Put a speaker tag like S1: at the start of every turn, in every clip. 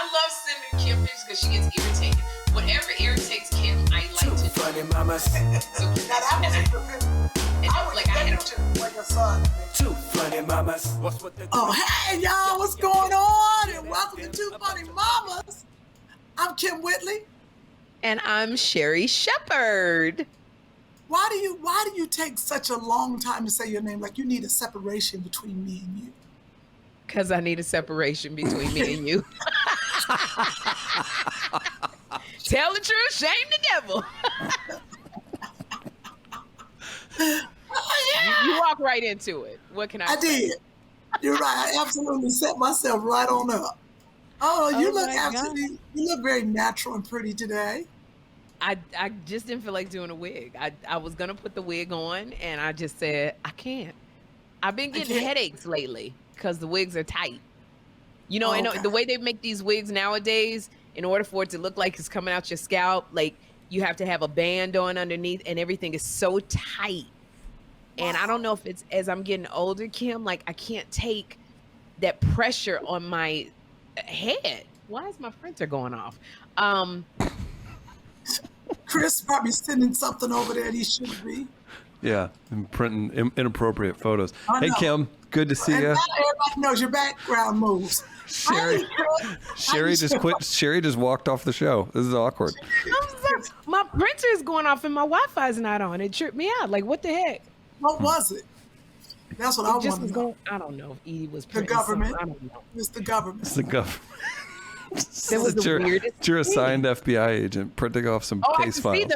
S1: I love sending Kym pictures because she gets irritated. Whatever irritates Kym, I like to do.
S2: Funny mamas.
S1: So
S2: Two funny mamas.
S3: Oh, hey, y'all, what's going on? And welcome to Two Funny Mamas. I'm Kym Whitley.
S4: And I'm Sherri Shepherd.
S3: Why do you take such a long time to say your name? Like you need a separation between me and you.
S4: Because I need a separation between me and you. Tell the truth, shame the devil. You walk right into it. What can I say?
S3: Did. You're right. I absolutely set myself right on up. Oh, you look very natural and pretty today.
S4: I just didn't feel like doing a wig. I was going to put the wig on, and I just said, I can't. I've been getting headaches lately because the wigs are tight. You know, and the way they make these wigs nowadays, in order for it to look like it's coming out your scalp, like you have to have a band on underneath, and everything is so tight. Wow. And I don't know if it's as I'm getting older, Kym, like I can't take that pressure on my head. Why is my printer going off?
S3: Chris probably sending something over there that he shouldn't be.
S5: Yeah, and printing inappropriate photos. Hey, Kym, good to see you.
S3: Everybody knows your background moves.
S5: Sherri just quit. Sherri just walked off the show. This is awkward.
S4: My printer is going off and my Wi-Fi is not on. It tripped me out. Like, what the heck?
S3: What was it? That's what I want to know.
S4: I don't know if Edie was
S3: the government.
S4: I don't know.
S3: It's the government.
S5: It's the government.
S4: That was the weirdest.
S5: You're assigned FBI agent printing off some case files.
S4: See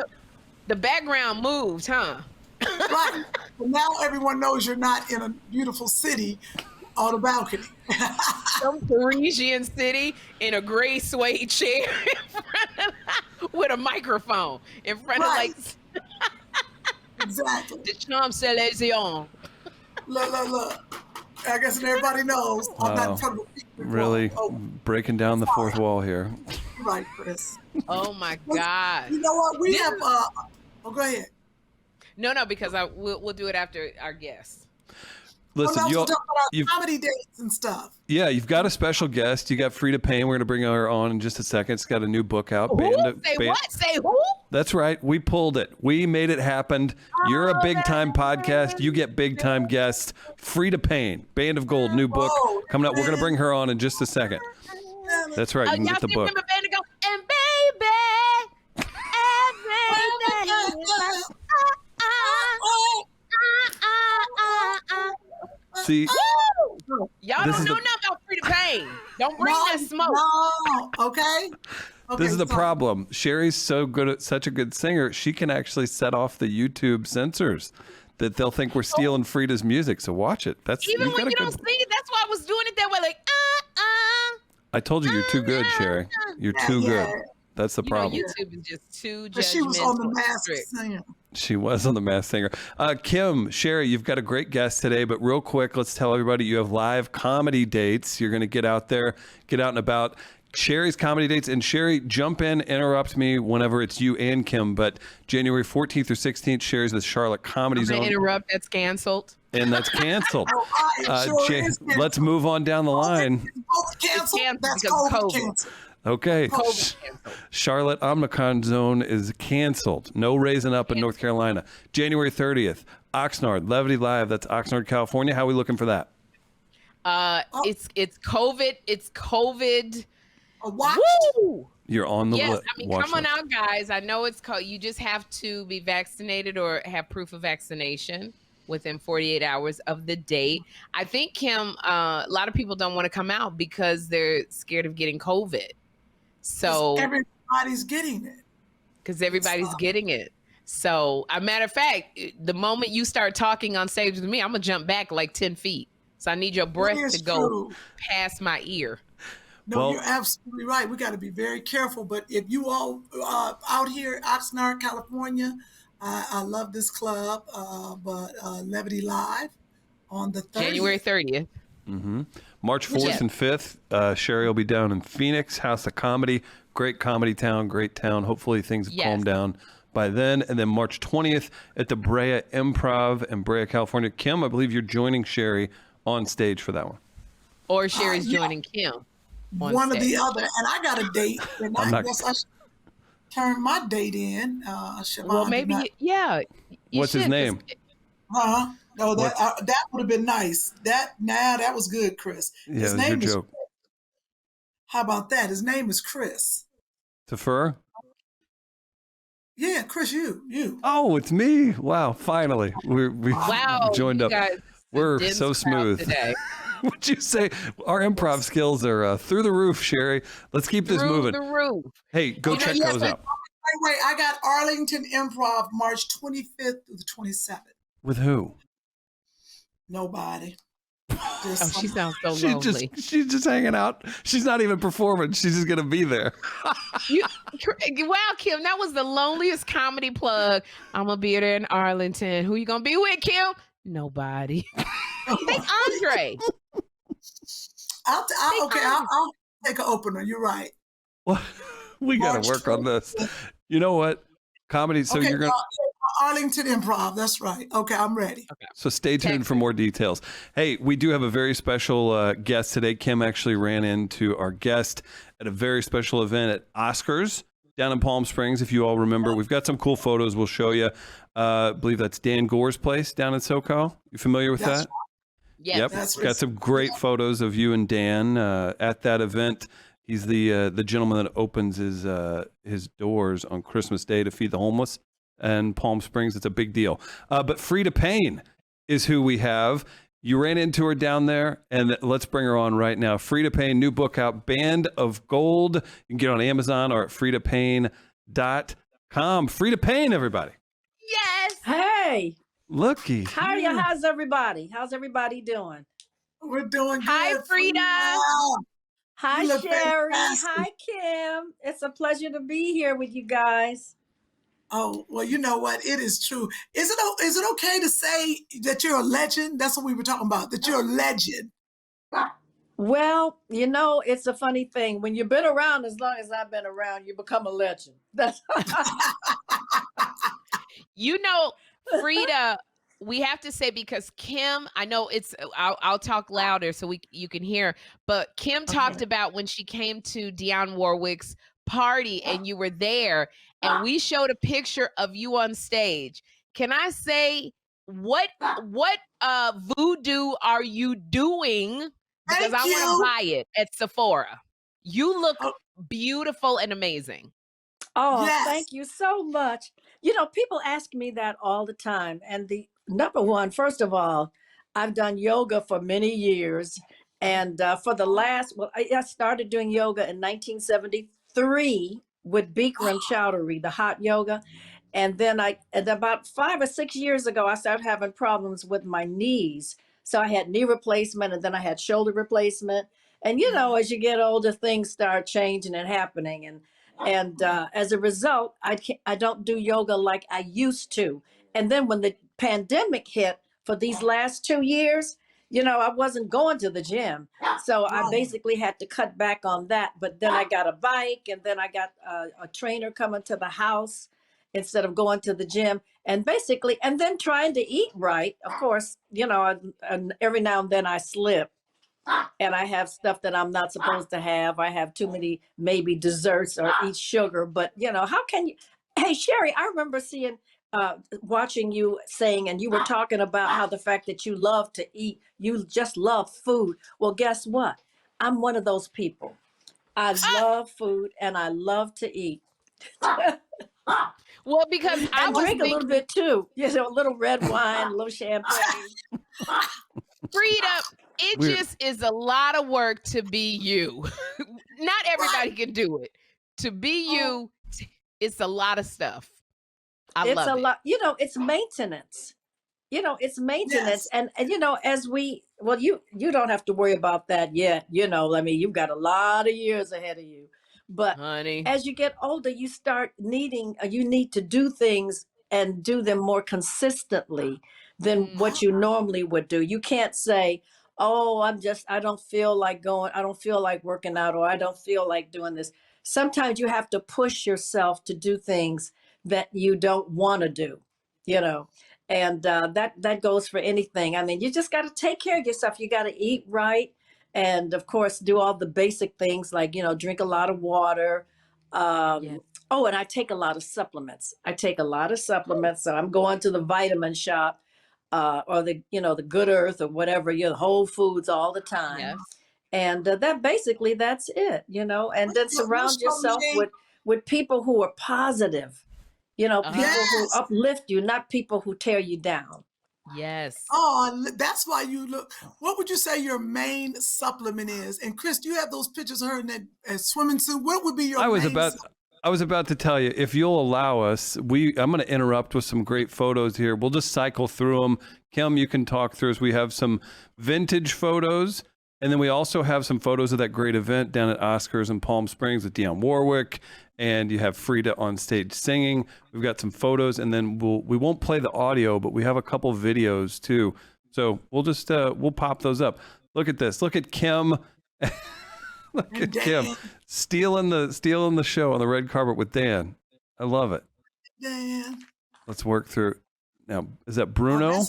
S4: the background moved, huh?
S3: Right. Well, now everyone knows you're not in a beautiful city on a balcony.
S4: Some Parisian city in a gray suede chair with a microphone in front of
S3: Exactly.
S4: The Champs-Élysées.
S3: Look. I guess everybody knows. I'm not in front of the
S5: really breaking down the fourth wall here.
S3: Right, Chris.
S4: Oh my God.
S3: You know what? We have go ahead.
S4: No, because we'll do it after our guests.
S5: Listen,
S3: you've comedy dates and stuff.
S5: Yeah, you've got a special guest. You got Freda Payne. We're going to bring her on in just a second. It's got a new book out.
S4: What? Say who?
S5: That's right. We pulled it. We made it happen. You're a big time podcast. You get big time guests. Freda Payne, Band of Gold, new book coming up. We're going to bring her on in just a second. That's right. You can get the book.
S4: Band of Gold and
S5: See,
S4: y'all don't know nothing about Freda Payne. Don't bring that smoke.
S3: No, okay.
S5: This is the problem. Sherri's such a good singer. She can actually set off the YouTube censors that they'll think we're stealing Freda's music. So watch it.
S4: Even when you don't sing it, that's why I was doing it that way. Like,
S5: I told you you're too good, Sherri. You're too good. That's the problem.
S4: YouTube is just too judgmental.
S3: But she was on the Masked Singer.
S5: She was on the Masked Singer. Kym, Sherri, you've got a great guest today, but real quick, let's tell everybody you have live comedy dates. You're going to get out there, get out and about. Sherri's comedy dates, and Sherri, jump in, interrupt me whenever it's you and Kym, but January 14th or 16th, Sherri's the Charlotte Comedy Zone.
S4: Interrupt, that's canceled.
S5: And that's canceled. Let's move on down the line.
S3: It's canceled because COVID canceled.
S5: Okay. Charlotte Omnicon Zone is canceled. No raising up in North Carolina. January 30th, Oxnard, Levity Live. That's Oxnard, California. How are we looking for that?
S4: It's COVID. It's COVID.
S3: What?
S4: Woo!
S5: You're on the
S4: list. I mean, come on out, guys. I know it's cold. You just have to be vaccinated or have proof of vaccination within 48 hours of the date. I think, Kym, a lot of people don't want to come out because they're scared of getting COVID. So
S3: everybody's getting it.
S4: Because everybody's getting it. So, a matter of fact, the moment you start talking on stage with me, I'm going to jump back like 10 feet. So I need your breath to go past my ear.
S3: No, you're absolutely right. We got to be very careful. But if you all out here, Oxnard, California, I love this club, but Levity Live on the 30th.
S4: January 30th.
S5: Mm-hmm. March 4th and 5th, Sherri will be down in Phoenix, House of Comedy. Great comedy town, great town. Hopefully things have calmed down by then. And then March 20th at the Brea Improv in Brea, California. Kym, I believe you're joining Sherri on stage for that one.
S4: Or Sherri's joining Kym. on
S3: one or the
S4: stage.
S3: other. And I got a date, and
S5: I'm
S3: I
S5: not.
S3: guess I should turn my date in.
S4: Well,
S3: Siobhan did
S4: maybe,
S3: not.
S4: yeah, you
S5: What's his
S4: should. 'Cause
S5: name?
S3: Huh? No,
S5: What's
S3: that would have been nice. That was good, Chris.
S5: yeah?
S3: His
S5: It was your
S3: name is.
S5: joke.
S3: How about that? His name is Chris.
S5: Defer.
S3: Yeah, Chris, you.
S5: Oh, it's me. Wow, finally. We
S4: Wow,
S5: joined
S4: you
S5: up.
S4: guys,
S5: We're
S4: dense
S5: so
S4: crowd
S5: smooth.
S4: today.
S5: Would you say our improv skills are through the roof, Sherri? Let's keep this
S4: Through
S5: moving.
S4: the roof.
S5: Hey, go
S3: Okay,
S5: check
S3: yes,
S5: those out.
S3: wait. I got Arlington Improv March 25th through the 27th.
S5: With who?
S3: Nobody.
S4: Oh, she sounds so
S5: She's
S4: lonely.
S5: she's just hanging out. She's not even performing. She's just gonna be there.
S4: Wow, Kym, that was the loneliest comedy plug. I'm gonna be there in Arlington. Who you gonna be with, Kym? Nobody. Think Andre.
S3: I'll take an opener. You're right.
S5: Well, we got
S3: March
S5: to work on this. You know what? Comedy. So
S3: Okay,
S5: you're gonna.
S3: Arlington Improv. That's right. Okay, I'm ready.
S5: So stay tuned for more details. Hey, we do have a very special guest today. Kym actually ran into our guest at a very special event at Oscars down in Palm Springs. If you all remember, we've got some cool photos we'll show you. I believe that's Dan Gore's place down in SoCal. You familiar with
S3: That's
S5: that?
S4: Yes.
S5: Yep.
S3: That's
S5: Got some great photos of you and Dan at that event. He's the gentleman that opens his doors on Christmas Day to feed the homeless. And Palm Springs, it's a big deal. But Freda Payne is who we have. You ran into her down there, and let's bring her on right now. Freda Payne, new book out, Band of Gold. You can get it on Amazon or at fredapayne.com. Freda Payne, everybody.
S4: Yes.
S6: Hey,
S5: Looky.
S6: how are you? How's everybody? How's everybody doing?
S3: We're doing good.
S4: Hi, Freda.
S6: Hi,
S3: You look
S6: Sherri.
S3: fantastic.
S6: Hi, Kym. It's a pleasure to be here with you guys.
S3: Oh, well, you know what? It is true. Is it okay to say that you're a legend? That's what we were talking about, that you're a legend.
S6: Well, it's a funny thing. When you've been around as long as I've been around, you become a legend. That's
S4: You know, Freda, we have to say, because Kym, I know I'll talk louder so you can hear, but Kym talked about when she came to Dionne Warwick's party and you were there, and we showed a picture of you on stage. Can I say, what voodoo are you doing? Because I want to buy it at Sephora. You look beautiful and amazing.
S6: Oh,
S3: Yes.
S6: Thank you so much. People ask me that all the time. And the number one, first of all, I've done yoga for many years. And for the I started doing yoga in 1973 with Bikram Chowdhury, the hot yoga. And then about 5 or 6 years ago, I started having problems with my knees. So I had knee replacement, and then I had shoulder replacement. And, as you get older, things start changing and happening. And as a result, I don't do yoga like I used to. And then when the pandemic hit for these last 2 years, I wasn't going to the gym. So I basically had to cut back on that. But then I got a bike, and then I got a trainer coming to the house instead of going to the gym. And then trying to eat right. Of course, and every now and then I slip. And I have stuff that I'm not supposed to have. I have too many maybe desserts or eat sugar. But, how can you? Hey, Sherri, I remember watching you saying, and you were talking about how the fact that you love to eat, you just love food. Well, guess what? I'm one of those people. I love food and I love to eat.
S4: Well, because I
S6: And
S4: was
S6: drink a
S4: thinking,
S6: little bit too. A little red wine, a little champagne.
S4: Freda, it just is a lot of work to be you. Not everybody can do it. To be you, it's a lot of stuff. I love it.
S6: It's a lot. It's maintenance. It's maintenance.
S3: Yes.
S6: And you don't have to worry about that yet. You've got a lot of years ahead of you. But
S4: Honey,
S6: as you get older, you start you need to do things and do them more consistently than what you normally would do. You can't say, oh, I don't feel like going, I don't feel like working out, or I don't feel like doing this. Sometimes you have to push yourself to do things that you don't want to do, and that goes for anything. I mean, you just got to take care of yourself. You got to eat right. and of course do all the basic things like, drink a lot of water.
S4: Yes.
S6: Oh, and I take a lot of supplements. So I'm going to the vitamin shop, or the Good Earth or whatever, Whole Foods all the time.
S4: Yes.
S6: And that's it, and then surround yourself with people who are positive, people who uplift you, not people who tear you down.
S4: Yes.
S3: Oh, that's why you look. What would you say your main supplement is? And Chris, do you have those pictures of her in that swimming suit? What would be your
S5: I was about to tell you, if you'll allow us, I'm going to interrupt with some great photos here. We'll just cycle through them. Kym, you can talk through us. We have some vintage photos, and then we also have some photos of that great event down at Oscars in Palm Springs with Dionne Warwick, and you have Freda on stage singing. We've got some photos, and then we won't play the audio, but we have a couple videos too. So we'll just we'll pop those up. Look at this. Look at Kym. Look at Kym stealing the show on the red carpet with Dan. I love it.
S3: Dan.
S5: Let's work through. Now, is that Bruno?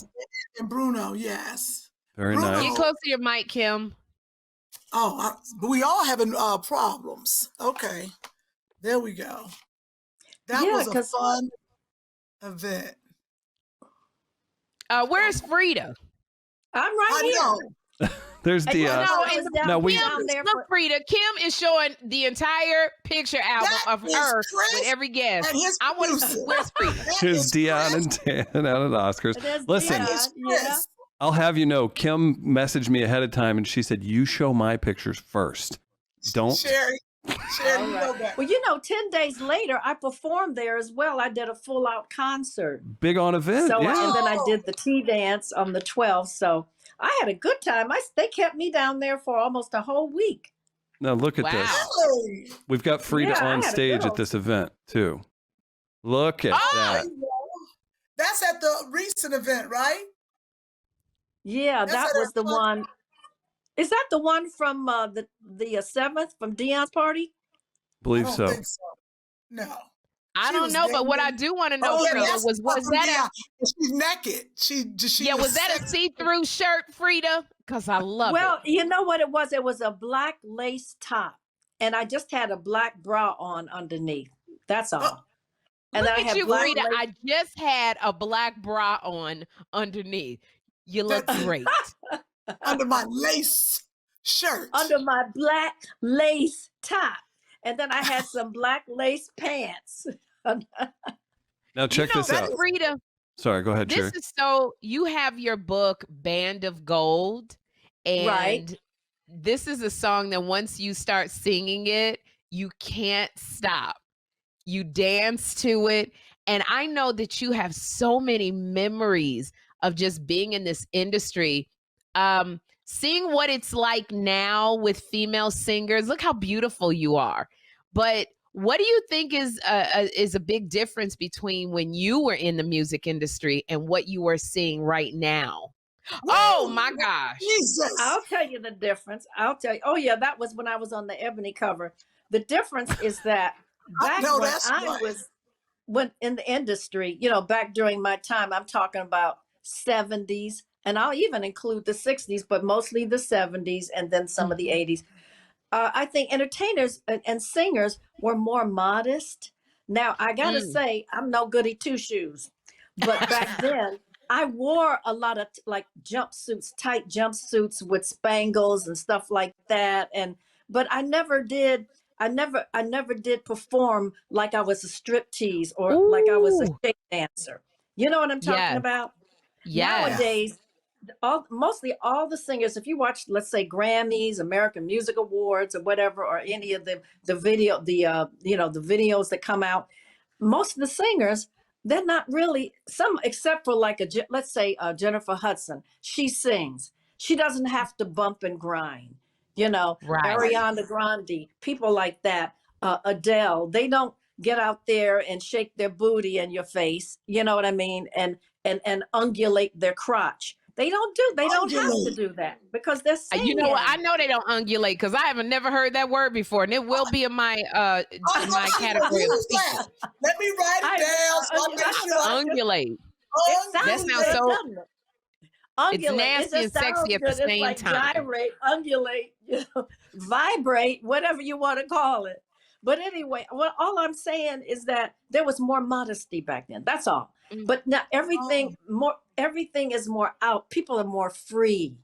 S3: And Bruno, yes.
S5: Very
S3: Bruno.
S5: nice.
S4: Get close to your mic, Kym.
S3: But we all having problems. Okay, there we go. That was a fun event.
S4: Where's Freda?
S6: I'm right here.
S5: There's Dia.
S6: Now
S5: we
S4: look, Freda. Kym is showing the entire picture album of her with every guest. I want to. Where's Freda?
S5: Here's Dionne and Dan out at Oscars. Listen, I'll have you know, Kym messaged me ahead of time and she said, "You show my pictures first. Don't."
S3: Sherri, you know that.
S6: Well, 10 days later, I performed there as well. I did a full-out concert.
S5: Big on event.
S6: So,
S5: yeah.
S6: And then I did the tea dance on the 12th. So I had a good time. They kept me down there for almost a whole week.
S5: Now look at this.
S3: Really?
S5: We've got Freda on stage at this event too. Look at that.
S3: That's at the recent event, right?
S6: Yeah, that was the one. Is that the one from the 7th from Dion's party?
S5: Believe
S3: I
S5: so.
S3: don't think so. No.
S4: I don't know, but what I do want to know, Freda, was that
S3: she's naked.
S4: was that a see-through shirt, Freda? Because I love it.
S6: Well, you know what it was? It was a black lace top, and I just had a black bra on underneath. That's all. And
S4: Look
S6: then I
S4: at
S6: had
S4: you,
S6: black
S4: Freda.
S6: lace.
S4: I just had a black bra on underneath. You look great.
S3: Under my lace shirt.
S6: Under my black lace top. And then I had some black lace pants.
S5: Now check this out.
S4: Freda,
S5: sorry, go ahead, Sherri.
S4: You have your book, Band of Gold. And this is a song that once you start singing it, you can't stop. You dance to it. And I know that you have so many memories of just being in this industry. Seeing what it's like now with female singers. Look how beautiful you are. But what do you think is a big difference between when you were in the music industry and what you are seeing right now? Whoa, oh my gosh.
S3: Jesus.
S6: I'll tell you the difference. I'll tell you. Oh yeah, that was when I was on the Ebony cover. The difference is that back when in the industry, back during my time, I'm talking about 70s, and I'll even include the 60s, but mostly the 70s and then some of the 80s. I think entertainers and singers were more modest. Now, I got to say, I'm no goody two-shoes, but back then, I wore a lot of like jumpsuits, tight jumpsuits with spangles and stuff like that. But I never did perform like I was a striptease or like I was a shake dancer. You know what I'm talking about?
S4: Yeah.
S6: Nowadays, mostly all the singers, if you watch, let's say Grammys, American Music Awards, or whatever, or any of the videos that come out, most of the singers, they're not really except for like let's say Jennifer Hudson. She sings. She doesn't have to bump and grind. Ariana Grande, people like that, Adele. They don't get out there and shake their booty in your face. You know what I mean? And ungulate their crotch. They don't have to do that because they're singing.
S4: You know what? I know they don't ungulate because I haven't never heard that word before, and it will be in my my category.
S3: Let me write it down so I make sure.
S4: Ungulate.
S6: That
S4: sounds so. It's
S6: Undulate. It
S4: nasty and
S6: just sounds
S4: sexy at
S6: good.
S4: the
S6: It's
S4: same
S6: like
S4: time.
S6: gyrate, undulate, vibrate, whatever you want to call it. But anyway, well, all I'm saying is that there was more modesty back then. That's all.
S4: Mm.
S6: But now
S3: Oh,
S6: everything is more out. People are more free.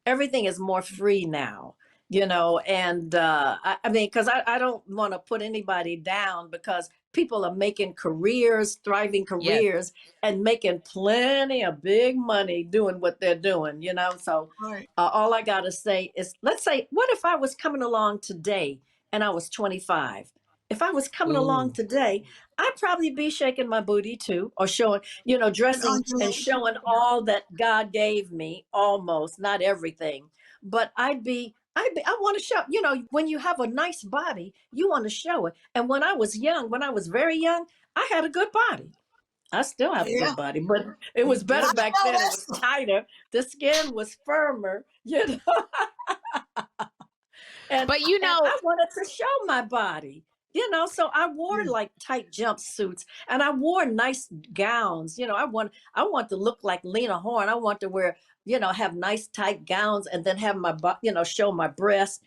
S6: Everything is more free now, and I mean, because I don't want to put anybody down, because people are making careers, thriving
S4: Yes.
S6: careers, and making plenty of big money doing what they're doing, So
S3: right.
S6: all I got to say is, let's say, what if I was coming along today and I was 25? If I was coming along
S4: Ooh.
S6: today, I'd probably be shaking my booty too, or showing,
S3: And
S6: dressing and
S3: undulate.
S6: showing all that God gave me, almost, not everything. But I want to show, when you have a nice body, you want to show it. And when I was young, when I was very young, I had a good body. I still have a
S3: Yeah.
S6: good body, but it was
S3: I
S6: better back
S3: know
S6: then. It was
S3: that's
S6: tighter. The skin was firmer, and
S4: But
S6: I wanted to show my body, so I wore
S3: yeah.
S6: like tight jumpsuits, and I wore nice gowns. I want to look like Lena Horne. I want to wear, have nice tight gowns, and then have my show my breasts,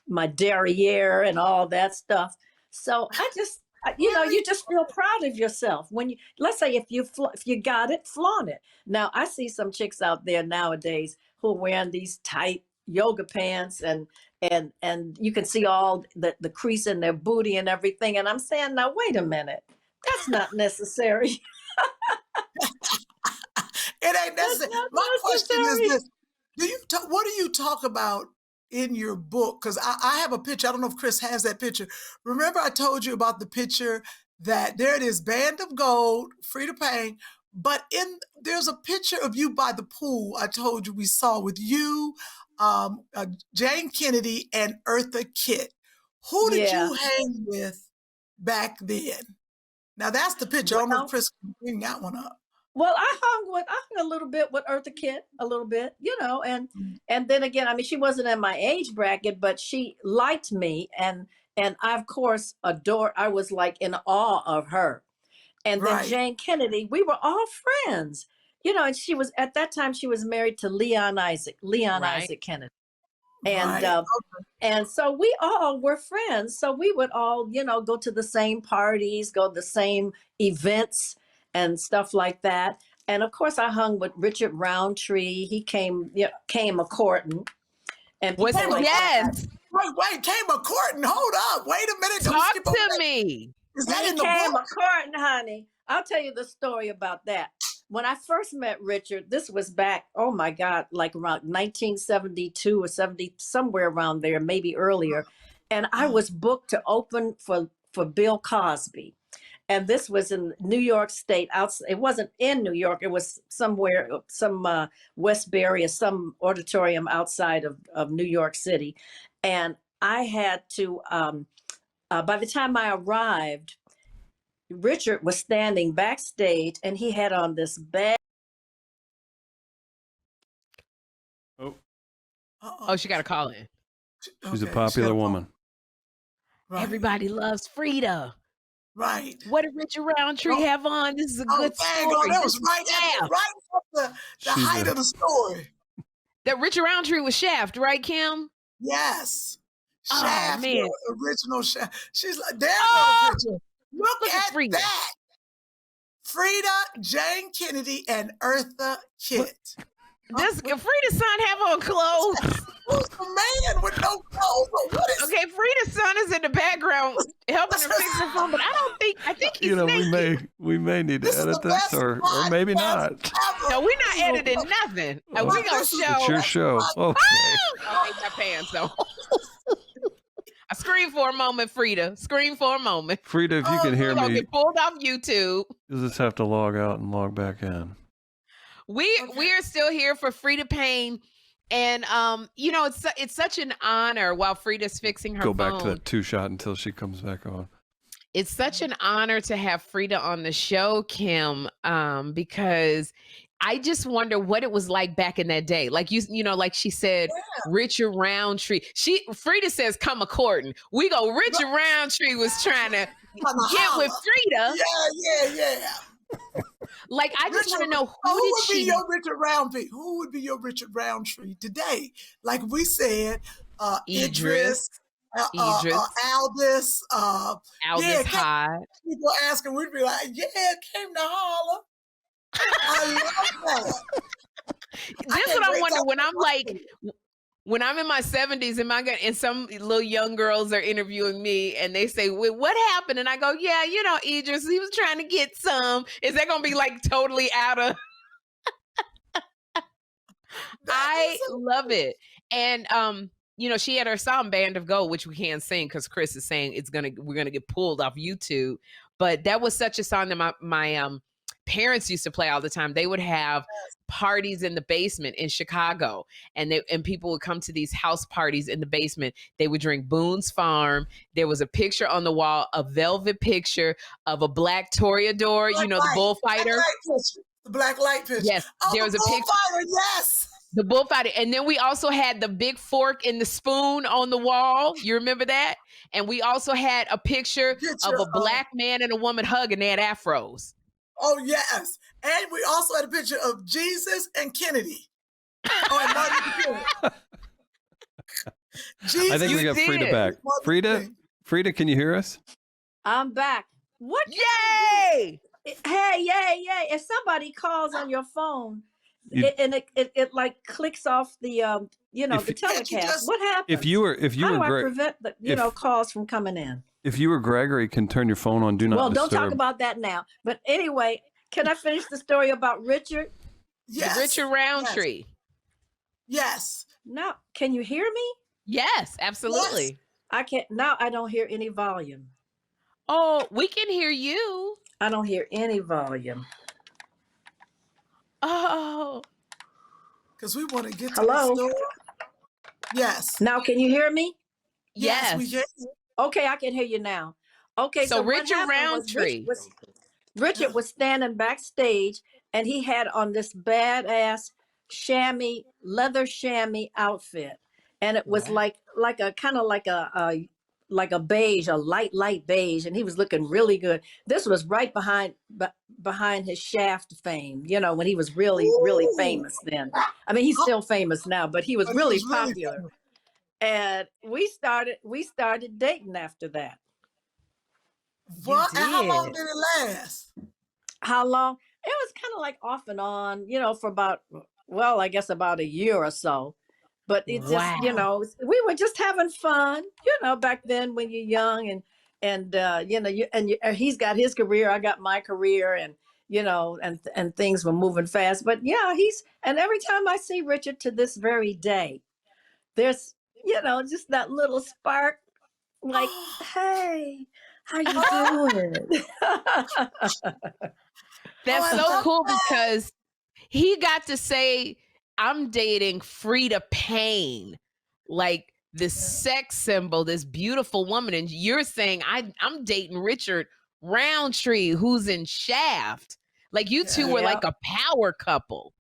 S6: my derriere and all that stuff. So I just
S3: Really?
S6: you just feel proud of yourself when you, let's say, if you got it, flaunt it. Now I see some chicks out there nowadays who are wearing these tight yoga pants, and you can see all the crease in their booty and everything, and I'm saying, now wait a minute, that's not necessary.
S3: It ain't
S6: That's
S3: necessary.
S6: not
S3: My question is
S6: necessary.
S3: this: what do you talk about in your book? Because I have a picture. I don't know if Chris has that picture. Remember, I told you about the picture that there it is, Band of Gold, Freda Payne. But there's a picture of you by the pool. I told you we saw with you, Jane Kennedy, and Eartha Kitt. Who did
S6: Yeah.
S3: you hang with back then? Now that's the picture. I don't know if
S6: Well,
S3: Chris can bring that one up.
S6: I hung a little bit with Eartha Kitt, a little bit, and then again, I mean, she wasn't in my age bracket, but she liked me, and I of course I was like in awe of her. And then
S3: Right,
S6: Jane Kennedy, we were all friends, and she was, at that time, she was married to Leon
S4: Right.
S6: Isaac Kennedy. And
S3: right.
S6: and so we all were friends. So we would all, go to the same parties, go to the same events and stuff like that. And of course, I hung with Richard Roundtree. He came a courting, and
S4: Was
S6: people like that.
S4: yes.
S3: Wait, came a courting. Hold up. Wait a minute. Don't
S4: Talk
S3: skip over
S4: to
S3: that.
S4: me.
S3: Is that
S6: He
S3: in the
S6: came
S3: book?
S6: a courting, honey. I'll tell you the story about that. When I first met Richard, this was back, oh my God, like around 1972 or 70, somewhere around there, maybe earlier. And I was booked to open for Bill Cosby. And this was in New York State. It wasn't in New York. It was somewhere, some Westbury or some auditorium outside of New York City. And I had to, by the time I arrived, Richard was standing backstage, and he had on this bag.
S5: Oh,
S4: Oh, she got a call in.
S5: she's a
S3: Okay,
S5: popular
S3: shut up.
S5: woman.
S3: Right,
S4: Everybody loves Freda.
S3: right.
S4: What did Richard Roundtree
S3: Oh,
S4: have on? This is a
S3: oh,
S4: good
S3: dang,
S4: story.
S3: that
S4: This
S3: was
S4: is
S3: right
S4: Shaft.
S3: at the
S5: She's
S3: height
S5: a-
S3: of the story.
S4: That Richard Roundtree was Shaft, right, Kym?
S3: Yes.
S4: Oh,
S3: Shaft,
S4: man.
S3: the original Shaft. She's like, there's
S4: Oh,
S3: the picture. Look
S4: look at
S3: at
S4: Freda.
S3: that. Freda, Jane Kennedy, and Eartha Kitt.
S4: Does Freda's son have on clothes?
S3: Who's the man with no clothes? What is
S4: Okay, Freda's son is in the background helping her fix her phone, but I think he's naked.
S5: we may need to
S3: This is
S5: edit
S3: the
S5: this,
S3: best
S5: or
S3: podcast
S5: maybe not.
S3: ever.
S4: No, we're not editing nothing.
S5: Oh,
S4: We gonna
S3: this is-
S4: show.
S5: It's your show. Okay.
S4: Oh, I hate my pants on. I scream for a moment, Freda. Scream for a moment.
S5: Freda, if you can hear
S4: We're gonna
S5: me,
S4: get pulled off YouTube.
S5: you'll just have to log out and log back in.
S4: We are still here for Freda Payne, and it's such an honor while Freda's fixing her
S5: Go
S4: phone.
S5: back to that 2-shot until she comes back on.
S4: It's such an honor to have Freda on the show, Kym, because I just wonder what it was like back in that day. Like like she said, Richard Roundtree. Freda says, "Come a courting." We go. Richard Roundtree was trying to get with Freda.
S3: Yeah.
S4: Like, I just want to know
S3: So
S4: who did
S3: would be
S4: she?
S3: your Richard Roundtree? Who would be your Richard Roundtree today? Like we said, Idris,
S4: Idris.
S3: Aldous,
S4: Aldous High.
S3: people asking, we'd be like, yeah, came to holler. I love that.
S4: This is what I wonder when I'm like, when I'm in my 70s, am I gonna, and some little young girls are interviewing me and they say, well, what happened? And I go, yeah, you know, Idris, he was trying to get some. Is that gonna be like totally out of? I love it. And you know, she had her song Band of Gold, which we can't sing because Chris is saying we're gonna get pulled off YouTube. But that was such a song that my parents used to play all the time. They would have parties in the basement in Chicago, and people would come to these house parties in the basement. They would drink Boone's Farm. There was a picture on the wall, a velvet picture of a black toreador, you know, the bullfighter.
S3: The black light picture.
S4: Yes, there was a picture.
S3: Yes.
S4: The bullfighter. And then we also had the big fork and the spoon on the wall. You remember that? And we also had a picture of a black man and a woman hugging. They had afros.
S3: Oh, yes. And we also had a picture of Jesus and Kennedy. Oh, and Martin Luther King.
S5: I think we got Freda back. Freda, can you hear us?
S6: I'm back. What?
S4: Yay!
S6: Hey, yay. If somebody calls on your phone, it like clicks off the the telecast. What happens?
S5: If you were
S6: How do I prevent the calls from coming in?
S5: If you were Gregory, can turn your phone on do not disturb.
S6: Don't talk about that now. But anyway, can I finish the story about Richard?
S3: Yes.
S4: Richard Roundtree.
S3: Yes.
S6: Now, can you hear me?
S4: Yes, absolutely.
S3: Yes.
S6: I can't. Now I don't hear any volume.
S4: Oh, we can hear you.
S6: I don't hear any volume.
S4: Oh.
S3: Because we want to get to
S6: Hello?
S3: the store. Yes.
S6: Now, can you hear me?
S4: Yes.
S3: We can.
S6: Okay, I can hear you now. Okay,
S4: so
S6: what
S4: Richard
S6: happened
S4: Roundtree.
S6: Richard was standing backstage, and he had on this badass leather chamois outfit, and it was like a kind of like a beige, a light beige, and he was looking really good. This was right behind his Shaft fame, you know, when he was really famous then. I mean, he's still famous now, but he was really popular. Famous. And we started dating after that.
S3: What? And how long did it last?
S6: How long? It was kind of like off and on, you know, for about a year or so. But it just, you know, we were just having fun, you know, back then when you're young and he's got his career, I got my career, and you know, and things were moving fast. But yeah, and every time I see Richard to this very day, there's, you know, just that little spark, like, hey, how you doing?
S4: That's so cool because he got to say, I'm dating Freda Payne, like this sex symbol, this beautiful woman. And you're saying, I'm dating Richard Roundtree, who's in Shaft. Like you two were like a power couple.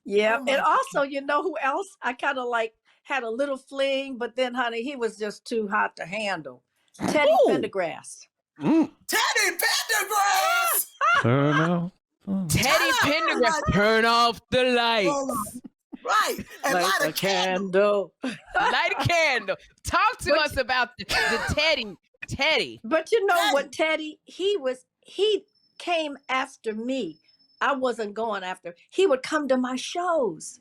S6: Yeah. And also, you know who else I kind of like had a little fling, but then, honey, he was just too hot to handle. Teddy Pendergrass.
S3: Teddy Pendergrass!
S5: Turn off.
S4: Teddy Pendergrass, turn off the lights.
S3: Right. And
S6: light a candle.
S4: Light a candle. Talk to us about the Teddy.
S6: But you know what, Teddy? He came after me. I wasn't going after. He would come to my shows.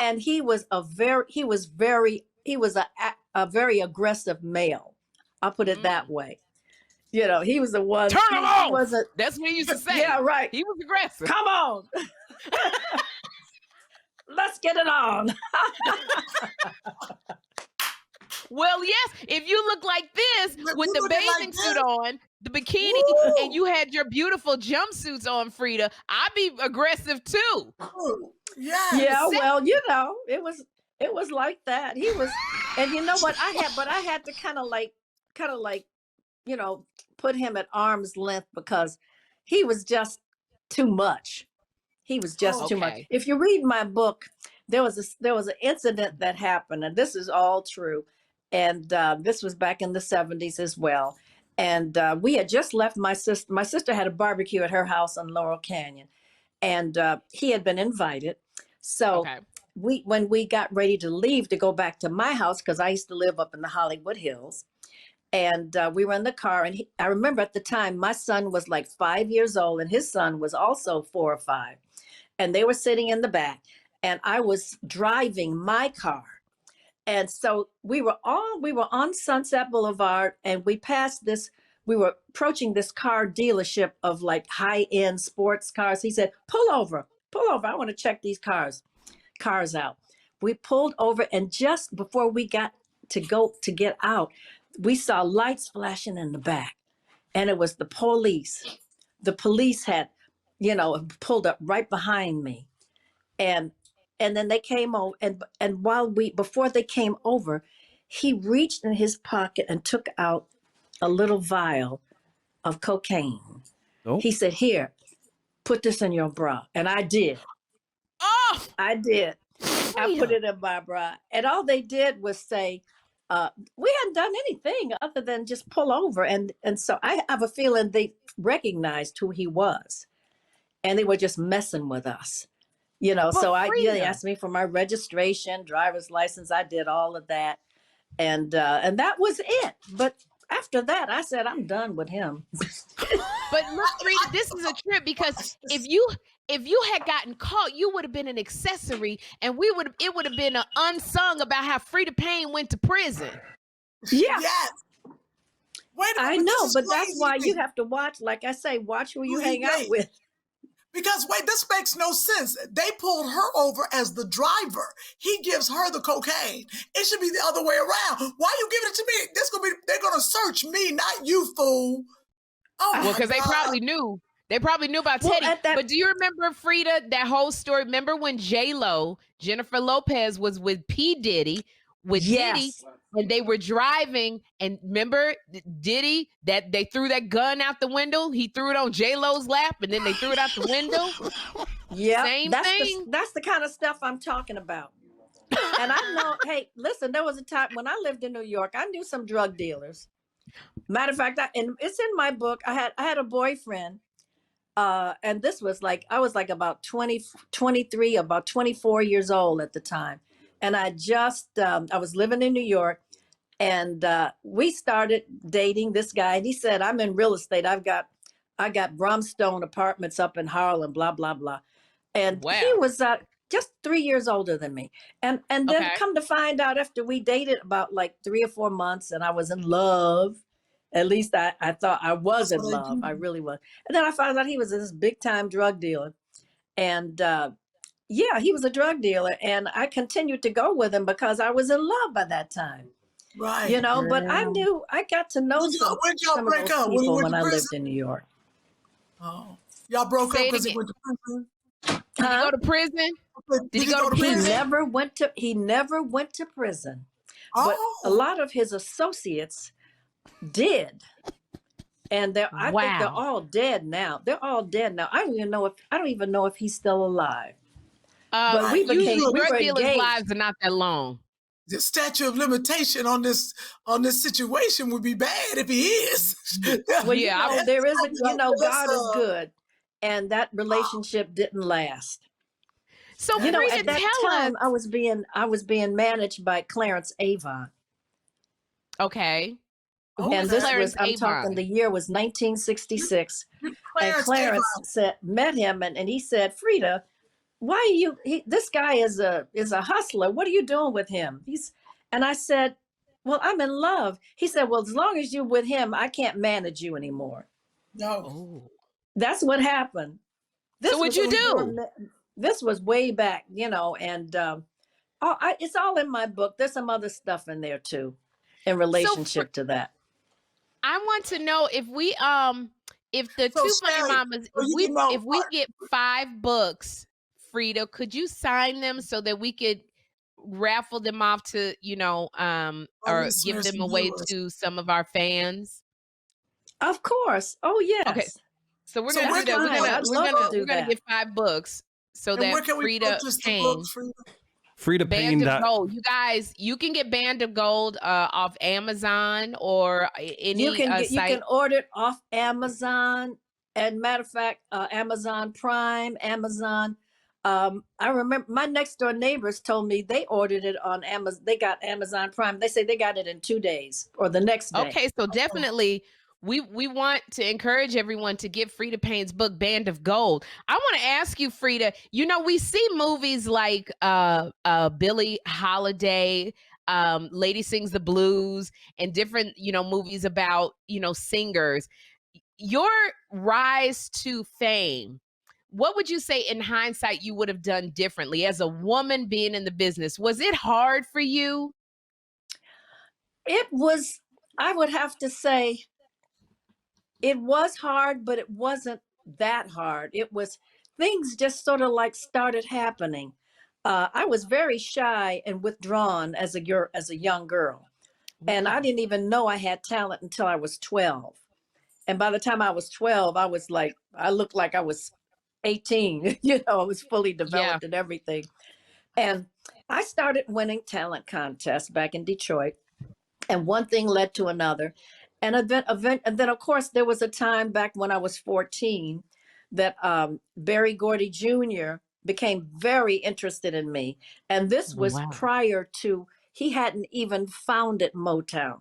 S6: And he was a very aggressive male. I'll put it that way. You know, he was the one.
S4: Turn him on. That's what he used to say.
S6: Yeah, right.
S4: He was aggressive.
S6: Come on. Let's get it on.
S4: Well, yes, if you look like this with the bathing suit on, the bikini, and you had your beautiful jumpsuits on, Freda, I'd be aggressive too.
S6: Yeah, well, you know, it was like that. He was, and you know what I had to kind of like, you know, put him at arm's length because he was just too much. He was just too much. If you read my book, there was an incident that happened, and this is all true. And this was back in the 70s as well. And we had just left my sister. My sister had a barbecue at her house on Laurel Canyon, and he had been invited. So
S4: Okay.
S6: when we got ready to leave to go back to my house, because I used to live up in the Hollywood Hills, and we were in the car, and I remember at the time my son was like 5 years old, and his son was also 4 or 5, and they were sitting in the back, and I was driving my car. And so we were on Sunset Boulevard, and we were approaching this car dealership of like high-end sports cars. He said, pull over. I want to check these cars out. We pulled over, and just before we got to get out, we saw lights flashing in the back, and it was the police. The police had, pulled up right behind me. And then they came over, and before they came over, he reached in his pocket and took out a little vial of cocaine.
S5: Oh.
S6: He said, "Here, put this in your bra." And I did.
S4: Oh,
S6: I did. I put it in my bra. And all they did was say, we hadn't done anything other than just pull over. And so I have a feeling they recognized who he was, and they were just messing with us. So they asked me for my registration, driver's license. I did all of that. And that was it. But after that, I said, I'm done with him.
S4: but look, Freda, this is a trip, because if you had gotten caught, you would have been an accessory, and it would have been an unsung about how Freda Payne went to prison.
S6: Yeah.
S3: Yes. Wait a minute,
S6: I know, but that's
S3: crazy.
S6: why you have to watch, like I say, watch who you hang out with.
S3: Because wait, this makes no sense. They pulled her over as the driver. He gives her the cocaine. It should be the other way around. Why are you giving it to me? They're gonna search me, not you, fool. Oh,
S4: well, because they probably knew. They probably knew about Teddy. But do you remember, Freda, that whole story? Remember when J-Lo, Jennifer Lopez, was with P. Diddy, Diddy, and they were driving, and remember Diddy, that they threw that gun out the window? He threw it on J-Lo's lap, and then they threw it out the window?
S6: Yeah,
S4: Same thing.
S6: That's the kind of stuff I'm talking about. And I know, hey, listen, there was a time when I lived in New York, I knew some drug dealers. Matter of fact, and it's in my book. I had a boyfriend, and this was like, I was like about 23, about 24 years old at the time. And I was living in New York, and we started dating this guy. And he said, I'm in real estate. I got brownstone apartments up in Harlem, blah, blah, blah. And he was just 3 years older than me. And then come to find out, after we dated about like 3 or 4 months, and I was in love. At least I thought I was in love. I really was. And then I found out he was this big time drug dealer. And he was a drug dealer. And I continued to go with him because I was in love by that time.
S3: right.
S6: But I got to know some
S3: When y'all
S6: of
S3: break
S6: those
S3: up? When you
S6: people
S3: went
S6: when
S3: to
S6: I lived
S3: prison?
S6: in New York.
S3: Oh, y'all broke up
S4: Say it
S3: because he
S4: again.
S3: went to prison.
S4: Did he go to prison?
S3: Did
S4: he go to
S6: He
S4: prison?
S6: never went to prison. But a lot of his associates did. And I think they're all dead now. I don't even know if he's still alive. But we
S4: usually
S6: were
S4: drug dealers'
S6: engaged.
S4: lives are not that long.
S3: The statute of limitation on this situation would be bad if he is.
S6: Well,
S4: Yeah,
S6: there is God is good, and that relationship didn't last.
S4: So
S6: At
S4: Freda,
S6: that
S4: tell us.
S6: time, I was being managed by Clarence Avon,
S4: Okay.
S6: and this
S4: Clarence
S6: was, I'm talking,
S4: Avon?
S6: the year was 1966, and
S3: Clarence
S6: Clarence
S3: Avon.
S6: met him, and he said, Freda, why are you? This guy is a hustler. What are you doing with him? And I said, well, I'm in love. He said, well, as long as you're with him, I can't manage you anymore.
S3: No.
S4: Oh.
S6: That's what happened.
S4: So what'd you do?
S6: This was way back, and it's all in my book. There's some other stuff in there too, in relationship to that.
S4: I want to know if if the
S3: So,
S4: two
S3: Sherri,
S4: funny mamas, if we get 5 books, Freda, could you sign them so that we could raffle them off to, or give them away to some of our fans?
S6: Of course. Oh yes.
S4: Okay. So we're
S3: So
S4: gonna
S3: where
S4: do that.
S3: can
S6: I'd love to do
S4: We're gonna
S6: that.
S4: get 5 books so
S3: And
S4: that
S3: where can we
S4: Freda
S3: purchase the
S4: Payne.
S3: books, Freda?
S5: Freda Payne.
S4: Band of Gold. You guys, you can get Band of Gold off Amazon or any
S6: You
S4: site.
S6: can order it off Amazon. And matter of fact, Amazon Prime, Amazon. I remember my next door neighbors told me they ordered it on Amazon. They got Amazon Prime. They say they got it in 2 days or the next day.
S4: Okay, so definitely we want to encourage everyone to get Freda Payne's book, Band of Gold. I want to ask you, Freda, you know, we see movies like Billie Holiday, Lady Sings the Blues, and different, you know, movies about, you know, singers. Your rise to fame, what would you say in hindsight you would have done differently as a woman being in the business? Was it hard for you?
S6: It was, I would have to say, it was hard, but it wasn't that hard. It was, things just sort of like started happening. I was very shy and withdrawn as a young girl. And I didn't even know I had talent until I was 12. And by the time I was 12, I was like, I looked like I was 18, you know, I was fully developed and everything. And I started winning talent contests back in Detroit. And one thing led to another. And then, of course, there was a time back when I was 14 that Berry Gordy Jr. became very interested in me. And this was prior to, he hadn't even founded Motown.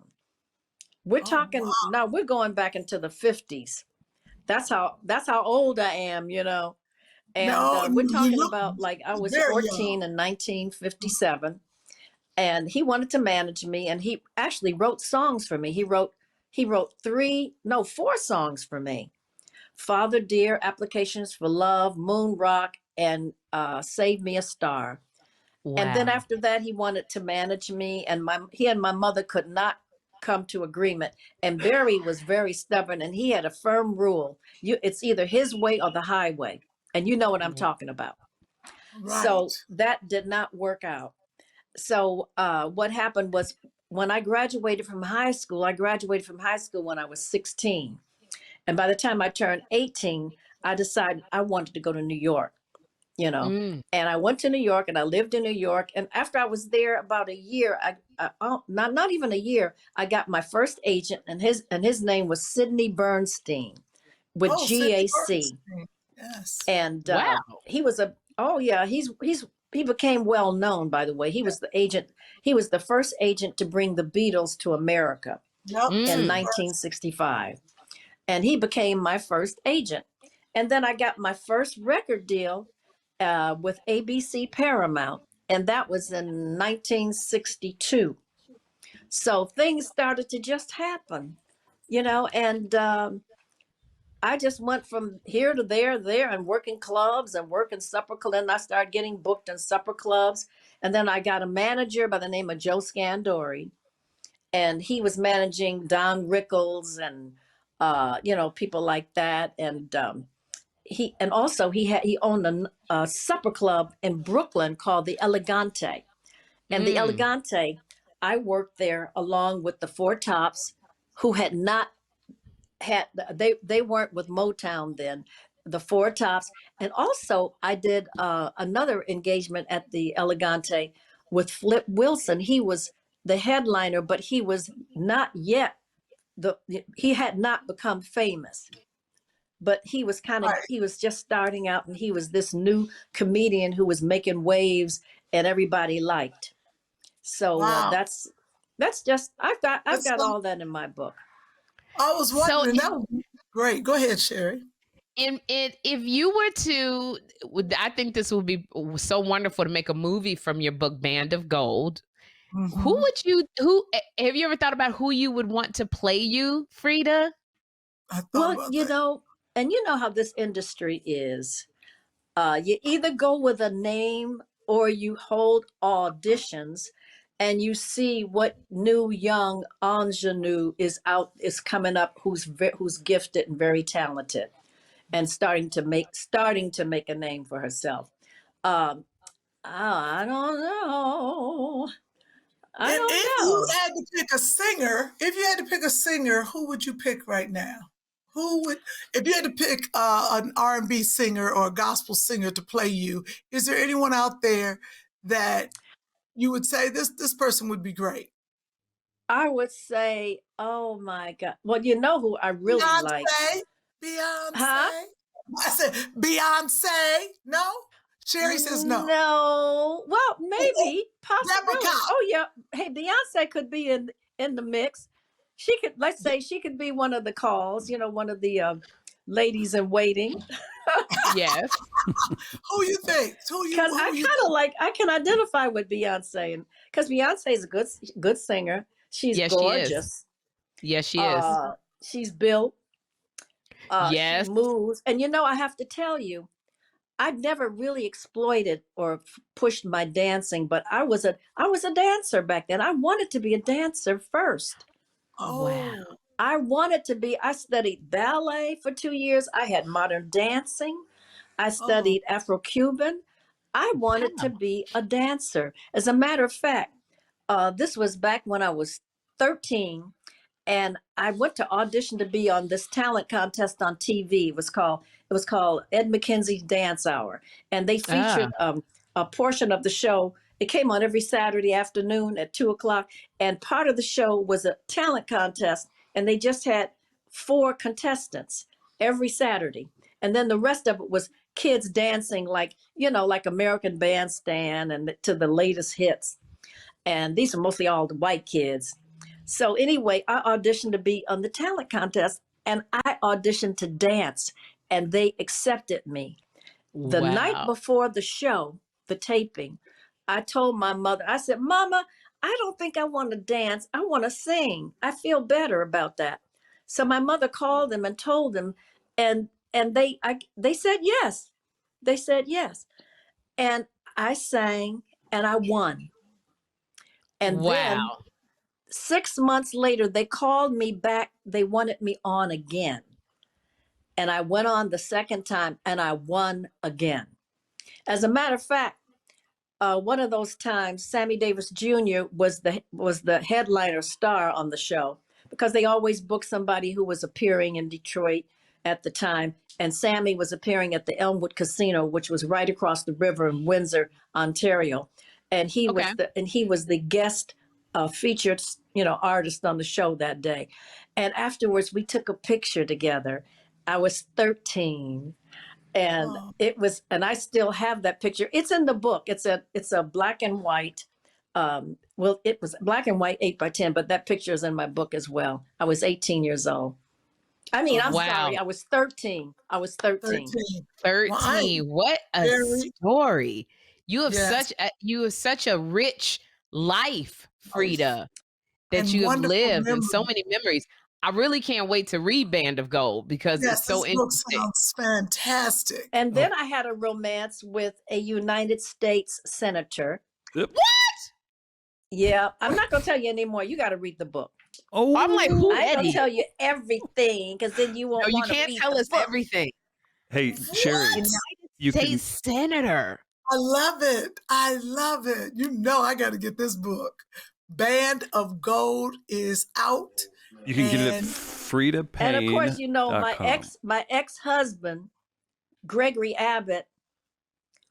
S6: We're talking now, we're going back into the 50s. That's how old I am, you know. And we're talking about, like, I was 14 in 1957. And he wanted to manage me, and he actually wrote songs for me. He wrote 4 songs for me. Father Dear, Applications for Love, Moon Rock, and Save Me a Star. Wow. And then after that, he wanted to manage me, and he and my mother could not come to agreement. And Barry was very stubborn, and he had a firm rule. It's either his way or the highway. And you know what I'm talking about. Right. So that did not work out. So what happened was, when I graduated from high school, when I was 16. And by the time I turned 18, I decided I wanted to go to New York, you know. And I went to New York, and I lived in New York. And after I was there about a year, not even a year, I got my first agent, and his name was Sidney Bernstein with GAC.
S3: Yes.
S6: And he was he became well known, by the way. He was the agent. He was the first agent to bring the Beatles to America in 1965. And he became my first agent. And then I got my first record deal with ABC Paramount. And that was in 1962. So things started to just happen, you know, and I just went from here to there, and working clubs and working supper clubs. And I started getting booked in supper clubs. And then I got a manager by the name of Joe Scandori. And he was managing Don Rickles and, you know, people like that. And he owned a supper club in Brooklyn called the Elegante. And the Elegante, I worked there along with the Four Tops, who had not they weren't with Motown then, the Four Tops. And also I did another engagement at the Elegante with Flip Wilson. He was the headliner, but he was not yet he had not become famous, but he was he was just starting out, and he was this new comedian who was making waves and everybody liked. So that's just, I've got all that in my book.
S3: I was wondering, that would be great. Go ahead, Sherri.
S4: And if you were to, I think this would be so wonderful to make a movie from your book, Band of Gold. Who have you ever thought about who you would want to play you, Freda?
S6: Well, you know, and you know how this industry is. You either go with a name or you hold auditions, and you see what new young ingenue is coming up, who's gifted and very talented, and starting to make a name for herself. I don't know.
S3: If you had to pick a singer, who would you pick right now? If you had to pick an R&B singer or a gospel singer to play you, is there anyone out there that you would say this person would be great?
S6: I would say, oh my God. Well, you know who I really like?
S3: Beyonce?
S6: Huh?
S3: Beyonce? I said Beyonce. No? Sherri says no.
S6: No. Well, maybe,
S3: Deborah
S6: possibility.
S3: Cox.
S6: Oh yeah. Hey, Beyonce could be in the mix. She could, let's say, she could be one of the calls. You know, one of the ladies in waiting.
S4: Yes.
S3: Who you think?
S6: Because I can identify with Beyonce, and because Beyonce is a good singer. She's
S4: Yes, she is.
S6: gorgeous.
S4: Yes, she is.
S6: She's built.
S4: Yes.
S6: She moves, and you know, I have to tell you, I've never really exploited or pushed my dancing, but I was a dancer back then. I wanted to be a dancer first.
S3: Oh,
S4: Wow.
S6: I wanted to be. I studied ballet for 2 years. I had modern dancing. I studied Afro-Cuban. I wanted to be a dancer. As a matter of fact, this was back when I was 13, and I went to audition to be on this talent contest on TV. It was called Ed McKenzie's Dance Hour, and they featured a portion of the show. It came on every Saturday afternoon at 2:00, and part of the show was a talent contest, and they just had 4 contestants every Saturday, and then the rest of it was kids dancing like American Bandstand and to the latest hits. And these are mostly all the white kids. So anyway, I auditioned to be on the talent contest, and I auditioned to dance, and they accepted me. The night before the show, the taping, I told my mother, I said, Mama, I don't think I want to dance. I want to sing. I feel better about that. So my mother called them and told them, and they said yes. They said yes. And I sang and I won. And then 6 months later, they called me back. They wanted me on again. And I went on the second time and I won again. As a matter of fact, one of those times, Sammy Davis Jr. was the headliner star on the show, because they always booked somebody who was appearing in Detroit at the time. And Sammy was appearing at the Elmwood Casino, which was right across the river in Windsor, Ontario. And he was the guest featured, artist on the show that day. And afterwards, we took a picture together. I was 13. And and I still have that picture. It's in the book. It's a black and white. It was black and white 8x10, but that picture is in my book as well. I was 18 years old. I mean, I'm sorry. I was 13. 13.
S4: 13. What a story. You have such a rich life, Freda, that you have lived, and so many memories. I really can't wait to read Band of Gold, because it's so interesting.
S3: Sounds fantastic.
S6: And then I had a romance with a United States senator.
S5: Yep.
S4: What?
S6: Yeah, I'm not going to tell you anymore. You got to read the book.
S5: Oh,
S4: I'm like, who?
S6: I ain't going to tell you everything, because then you won't.
S4: No, you can't tell us everything.
S5: Hey, Sherri,
S4: United States Senator.
S3: I love it. I got to get this book. Band of Gold is out.
S5: You can get it at Freda Payne.
S6: And of course, my ex-husband, Gregory Abbott,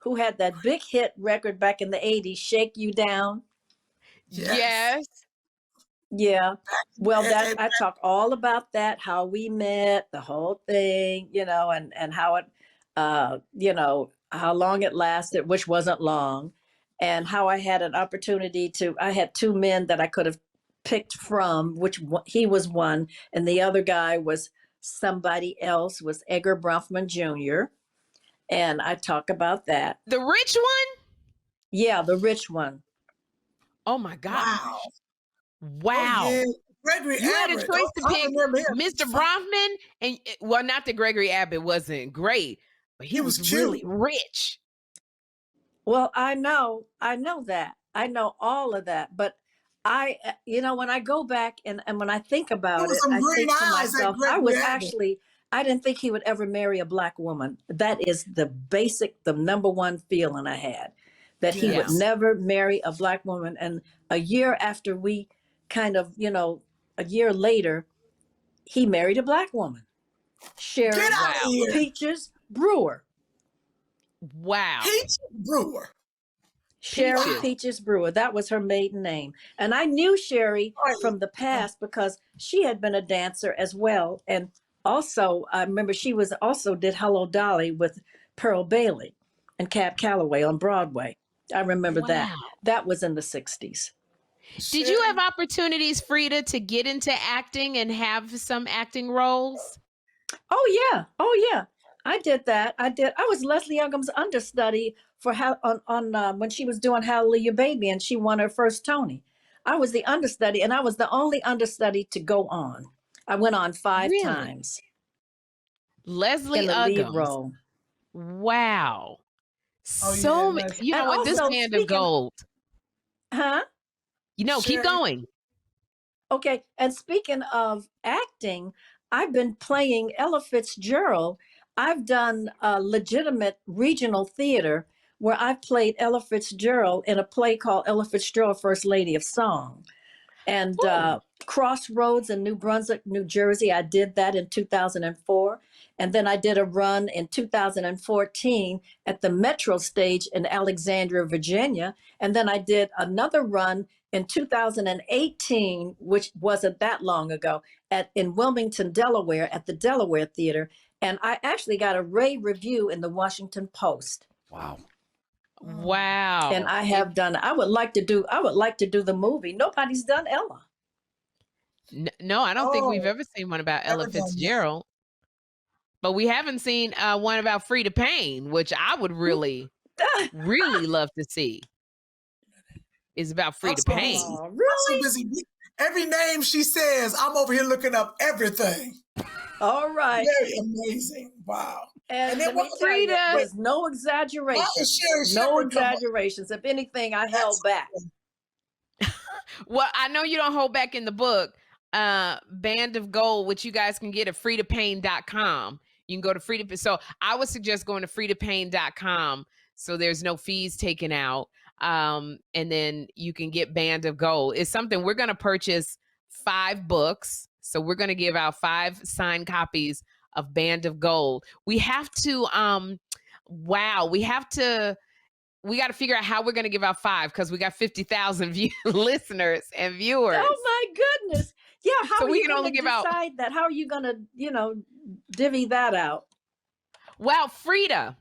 S6: who had that big hit record back in the 80s, Shake You Down.
S4: Yes.
S6: Yeah. Well, I talk all about that, how we met, the whole thing, and how it, how long it lasted, which wasn't long, and how I had an opportunity I had 2 men that I could have picked from, which he was one, and the other guy was somebody else, was Edgar Bronfman Jr. And I talk about that.
S4: The rich one?
S6: Yeah, the rich one.
S4: Oh my God. Wow.
S3: Oh, yeah. Gregory
S4: You
S3: Abbott.
S4: had a choice to pick Mr. Bronfman, and not that Gregory Abbott wasn't great, but he was really rich.
S6: Well, I know that. I know all of that, but when I go back and when I think about it, I think to myself, I didn't think he would ever marry a black woman. That is the number one feeling I had, that he would never marry a black woman. And a year after we a year later, he married a black woman. Sherri Peaches Brewer.
S4: Wow.
S3: Peaches Brewer.
S6: Sherri
S4: Peaches.
S6: Peaches Brewer. That was her maiden name. And I knew Sherri from the past because she had been a dancer as well. And also, I remember she was also did Hello Dolly with Pearl Bailey and Cab Calloway on Broadway. I remember that.
S4: Wow.
S6: That was in the 60s.
S4: Did you have opportunities, Freda, to get into acting and have some acting roles?
S6: Oh yeah. Oh yeah. I did that. I was Leslie Youngham's understudy for when she was doing Hallelujah Baby and she won her first Tony. I was the understudy and I was the only understudy to go on. I went on 5
S4: Really?
S6: times
S4: Leslie
S6: in the lead
S4: Uggams.
S6: role.
S4: Wow.
S3: Oh,
S4: So,
S3: yeah,
S4: you
S6: And
S4: know what? This
S6: also,
S4: band of
S6: speaking,
S4: gold.
S6: huh?
S4: You know, keep
S3: Sherri,
S4: going.
S6: Okay. And speaking of acting, I've been playing Ella Fitzgerald. I've done legitimate regional theater where I've played Ella Fitzgerald in a play called Ella Fitzgerald, First Lady of Song. And
S4: Ooh.
S6: Crossroads in New Brunswick, New Jersey, I did that in 2004. And then I did a run in 2014 at the Metro Stage in Alexandria, Virginia. And then I did another run in 2018, which wasn't that long ago, in Wilmington, Delaware, at the Delaware Theater. And I actually got a rave review in the Washington Post.
S5: Wow.
S4: Wow.
S6: And I have done. I would like to do the movie. Nobody's done Ella.
S4: No, I don't think we've
S3: Oh,
S4: ever seen one about Ella
S3: never done that.
S4: Fitzgerald. But we haven't seen one about Freda Payne, which I would really, really love to see. Is about
S3: I'm
S4: Freda
S3: so
S4: Payne.
S3: busy.
S6: Oh,
S3: I'm so
S6: really?
S3: busy. Every name she says, I'm over here looking up everything.
S6: All right.
S3: Very amazing. Wow.
S6: And
S3: then
S6: let me
S3: what
S6: tell you,
S4: Freda.
S6: there's no
S3: why is
S6: exaggerations.
S3: Sherri
S6: No
S3: Shepherd come up?
S6: exaggerations. If anything, I
S3: That's
S6: held back.
S4: Well, I know you don't hold back in the book. Band of Gold, which you guys can get at fredapayne.com. You can go to Freda. So I would suggest going to fredapayne.com so there's no fees taken out. And then you can get Band of Gold. It's something we're going to purchase 5 books. So we're going to give out 5 signed copies of Band of Gold. We have to, we got to figure out how we're going to give out 5 because we got 50,000 listeners and viewers.
S6: Oh my goodness. Yeah, how
S4: So
S6: are
S4: we
S6: you
S4: can
S6: going
S4: only
S6: to
S4: give out.
S6: decide that? How are you going to, divvy that out?
S4: Well, Freda,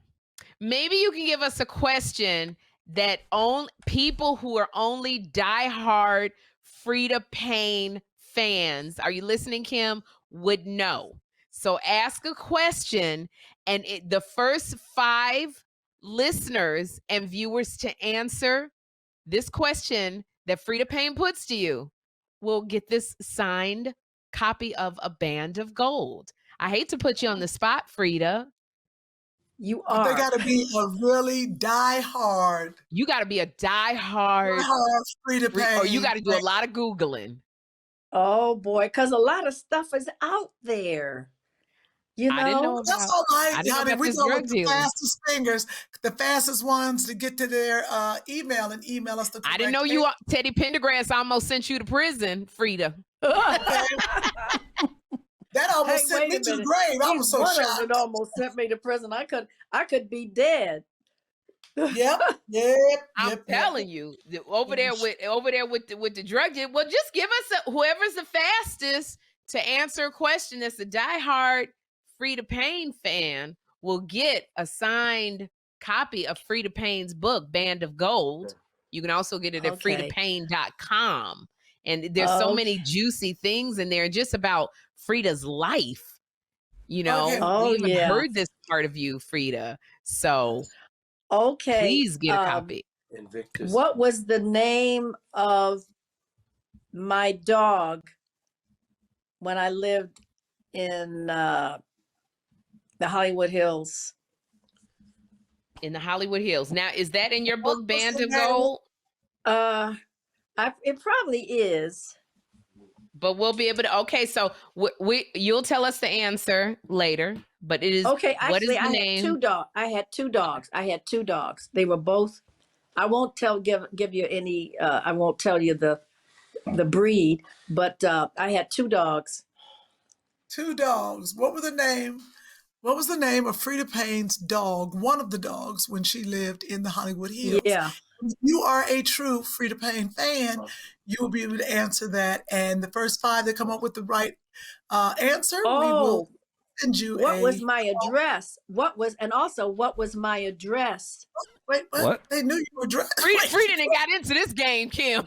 S4: maybe you can give us a question that only people who are only diehard Freda Payne fans, are you listening, Kym, would know. So ask a question, and the first 5 listeners and viewers to answer this question that Freda Payne puts to you will get this signed copy of A Band of Gold. I hate to put you on the spot, Freda.
S6: You
S3: But they
S6: are.
S3: got to be a really diehard
S4: You got to be a diehard,
S3: Freda Payne.
S4: or you got to do a lot of Googling.
S6: Oh boy, because a lot of stuff is out there.
S4: I didn't know
S3: That's
S4: about.
S3: all right,
S4: I didn't know
S3: honey.
S4: about
S3: We
S4: this
S3: go
S4: drug
S3: with the
S4: dealing.
S3: fastest fingers, the fastest ones to get to their email and email us the correct
S4: I didn't know you. Teddy Pendergrass almost sent you to prison, Freda.
S3: That almost
S6: Hey,
S3: sent
S6: wait
S3: me
S6: a
S3: to the
S6: minute.
S3: grave. I was so
S6: One of
S3: shocked.
S6: it almost sent me to prison. I could be dead.
S3: Yep.
S4: I'm telling you, over there with the drug deal. Well, just give us whoever's the fastest to answer a question that's a diehard Freda Payne fan will get a signed copy of Freda Payne's book, Band of Gold. You can also get it at fredapayne.com. And there's so many juicy things in there just about Freda's life. You know, we haven't heard this part of you, Freda. So please get a copy.
S2: Invictus.
S6: What was the name of my dog when I lived in the Hollywood Hills?
S4: In the Hollywood Hills. Now, is that in your book, Band of Gold?
S6: It probably is.
S4: But we'll be able to. Okay, so you'll tell us the answer later. But it is
S6: okay.
S4: What is
S6: Actually,
S4: the name?
S6: I had two dogs. They were both. I won't give you any. I won't tell you the breed. But I had 2 dogs.
S3: 2 dogs. What were the name? What was the name of Freda Payne's dog, one of the dogs, when she lived in the Hollywood Hills?
S6: Yeah.
S3: If you are a true Freda Payne fan, you will be able to answer that. And the first 5 that come up with the right answer, we will send you
S6: what was my address? What was my address?
S3: Wait, what? They knew you were dressed.
S4: Freda done got into this game, Kym.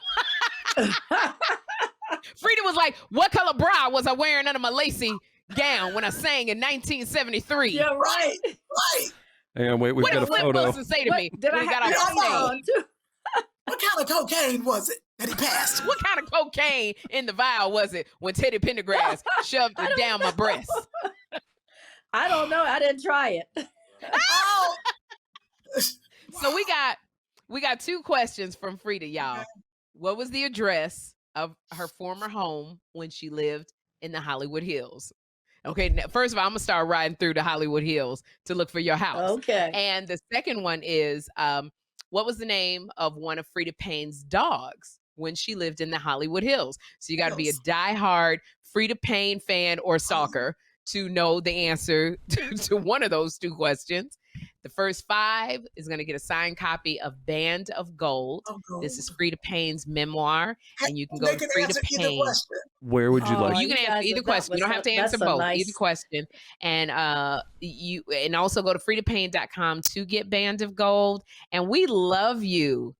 S4: Freda was like, what color bra was I wearing under my lacy gown when I sang in 1973?
S6: Yeah, right.
S5: Hang on, wait, we've got a
S4: Flip
S5: photo.
S4: Wilson say to me?
S6: Did I
S4: got
S6: have
S4: off
S6: on
S4: stage?
S6: too?
S3: What kind of cocaine was it that he passed?
S4: What kind of cocaine in the vial was it when Teddy Pendergrass shoved it down my breast?
S6: I don't know. I didn't try it.
S3: Oh.
S4: So we got 2 questions from Freda, y'all. What was the address of her former home when she lived in the Hollywood Hills? Okay, first of all, I'm gonna start riding through the Hollywood Hills to look for your house.
S6: Okay.
S4: And the second one is, what was the name of one of Freda Payne's dogs when she lived in the Hollywood Hills? So you got to be a diehard Freda Payne fan or stalker to know the answer to one of those 2 questions. The first 5 is going to get a signed copy of Band of Gold. This is Freda Payne's memoir, and you can go to Freda Payne.
S5: Where would you like?
S4: You can answer either question. You don't have to answer both. Either question, and you and also go to FredaPayne.com to get Band of Gold. And we love you.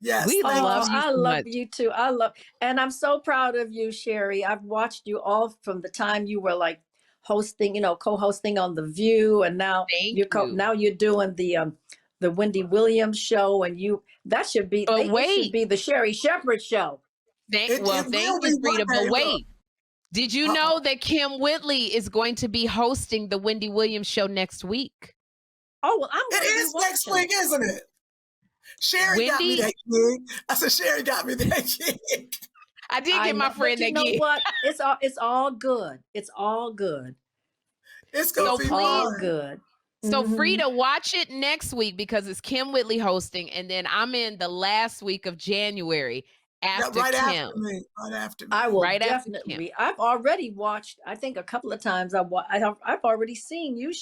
S3: Yes,
S4: we love you.
S6: I
S4: so
S6: love
S4: much.
S6: you too. And I'm so proud of you, Sherri. I've watched you all from the time you were like hosting, co-hosting on The View, and now now you're doing the Wendy Williams show, and that should be the Sherri Shepherd show.
S4: Thank you, Freda. But wait, did you know that Kym Whitley is going to be hosting the Wendy Williams show next week?
S6: Oh, well,
S3: it is next week, isn't it? Sherri got me that gig. I said Sherri got me that gig.
S4: I did get my friend that gig.
S6: You know what? It's all good. It's all good.
S3: It's gonna be
S6: all good.
S4: So Freda, watch it next week because it's Kym Whitley hosting, and then I'm in the last week of January after
S3: right
S4: Kym.
S3: After me.
S6: I will definitely. I've already watched. I think a couple of times I've already seen you,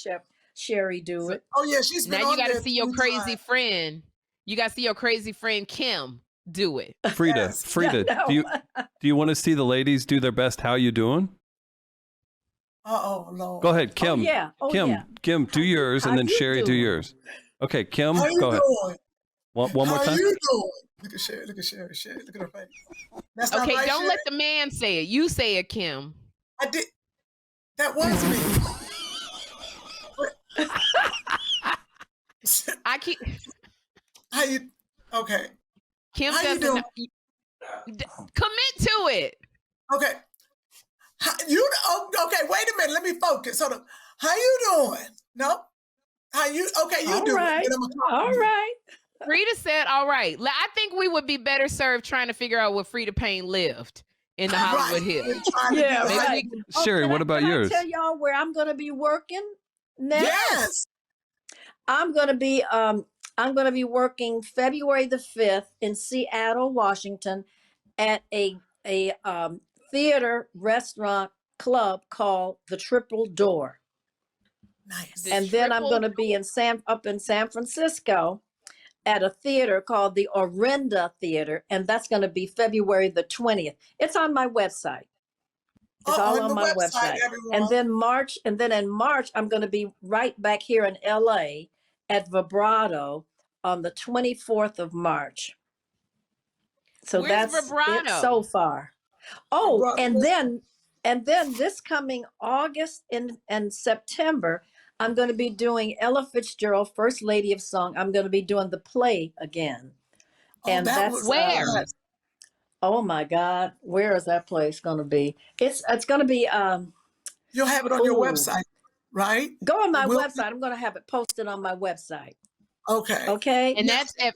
S6: Sherri, do it.
S3: Oh yeah, she's been
S4: now. You got to
S3: there
S4: see your
S3: 3
S4: crazy
S3: times.
S4: friend. You got to see your crazy friend Kym do it.
S5: Freda, do you want to see the ladies do their best? How you doing?
S3: Lord.
S5: Go ahead, Kym. Kym, do yours, and then Sherri, do yours. Okay, Kym, go ahead.
S3: Doing?
S5: One more time.
S3: How you doing? Look at Sherri. Look at Sherri. Look at her face. That's
S4: okay,
S3: not right,
S4: don't
S3: Sherri?
S4: let the man say it. You say it, Kym.
S3: I did. That was me.
S4: I keep.
S3: How you? Okay.
S4: Kym
S3: How you
S4: doesn't
S3: doing?
S4: commit to it.
S3: Okay. Okay, wait a minute. Let me focus. Hold on. How you doing? No? How you? Okay, you do
S6: right.
S3: it.
S6: All right.
S4: Freda said, all right. I think we would be better served trying to figure out where Freda Payne lived in the Hollywood Hills.
S6: Yeah,
S4: right.
S5: Sherri, what about yours?
S6: Can I tell y'all where I'm going to be working next?
S3: Yes.
S6: I'm going to be working February the 5th in Seattle, Washington, at a theater, restaurant, club called The Triple Door.
S3: Nice.
S6: And then I'm going to be up in San Francisco at a theater called the Orinda Theater, and that's going to be February the 20th. It's on my website. It's all on my website. And then in March, I'm going to be right back here in LA at Vibrato on the 24th of March. So
S4: Where's
S6: that's
S4: Vibrato?
S6: it so far. Oh, and then this coming August and September, I'm going to be doing Ella Fitzgerald, First Lady of Song. I'm going to be doing the play again. And that's
S4: where?
S6: Oh my God, where is that place going to be? It's going to be.
S3: You'll have it on your website, right?
S6: Go on my website. I'm going to have it posted on my website.
S3: Okay.
S6: Okay.
S4: And that's at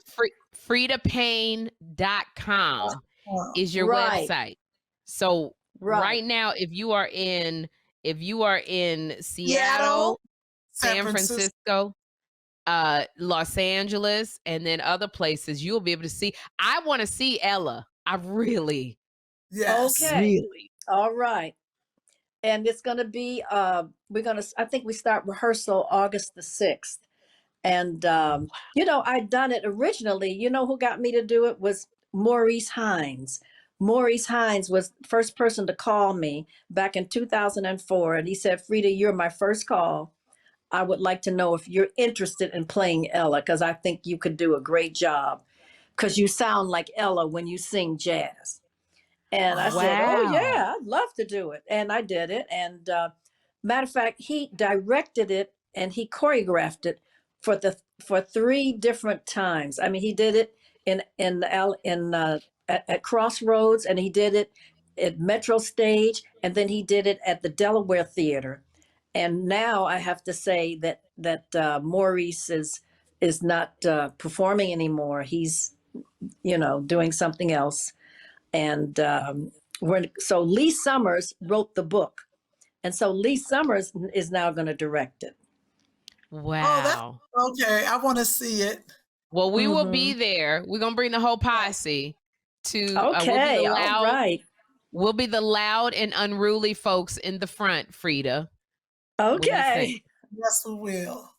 S4: FredaPayne.com is your website. So right now, if you are in Seattle, San Francisco, Los Angeles, and then other places, you'll be able to see. I want to see Ella. I really.
S3: Yes.
S6: Okay.
S4: Really.
S6: All right. and it's going to be, I think we start rehearsal August the 6th. And, I'd done it originally. You know who got me to do it was Maurice Hines. Maurice Hines was the first person to call me back in 2004. And he said, Freda, you're my first call. I would like to know if you're interested in playing Ella, because I think you could do a great job, because you sound like Ella when you sing jazz. And I said, oh, yeah, I'd love to do it. And I did it. And matter of fact, he directed it and he choreographed it for 3 different times. I mean, he did it at Crossroads, and he did it at Metro Stage, and then he did it at the Delaware Theater. And now I have to say that Maurice is not performing anymore. He's, doing something else. And so Lee Summers wrote the book, and so Lee Summers is now going to direct it.
S4: Wow.
S3: Oh, okay. I want to see it.
S4: Well, we will be there. We're going to bring the whole posse to,
S6: okay. All right.
S4: We'll be the loud and unruly folks in the front, Freda.
S6: Okay.
S3: Yes, we will.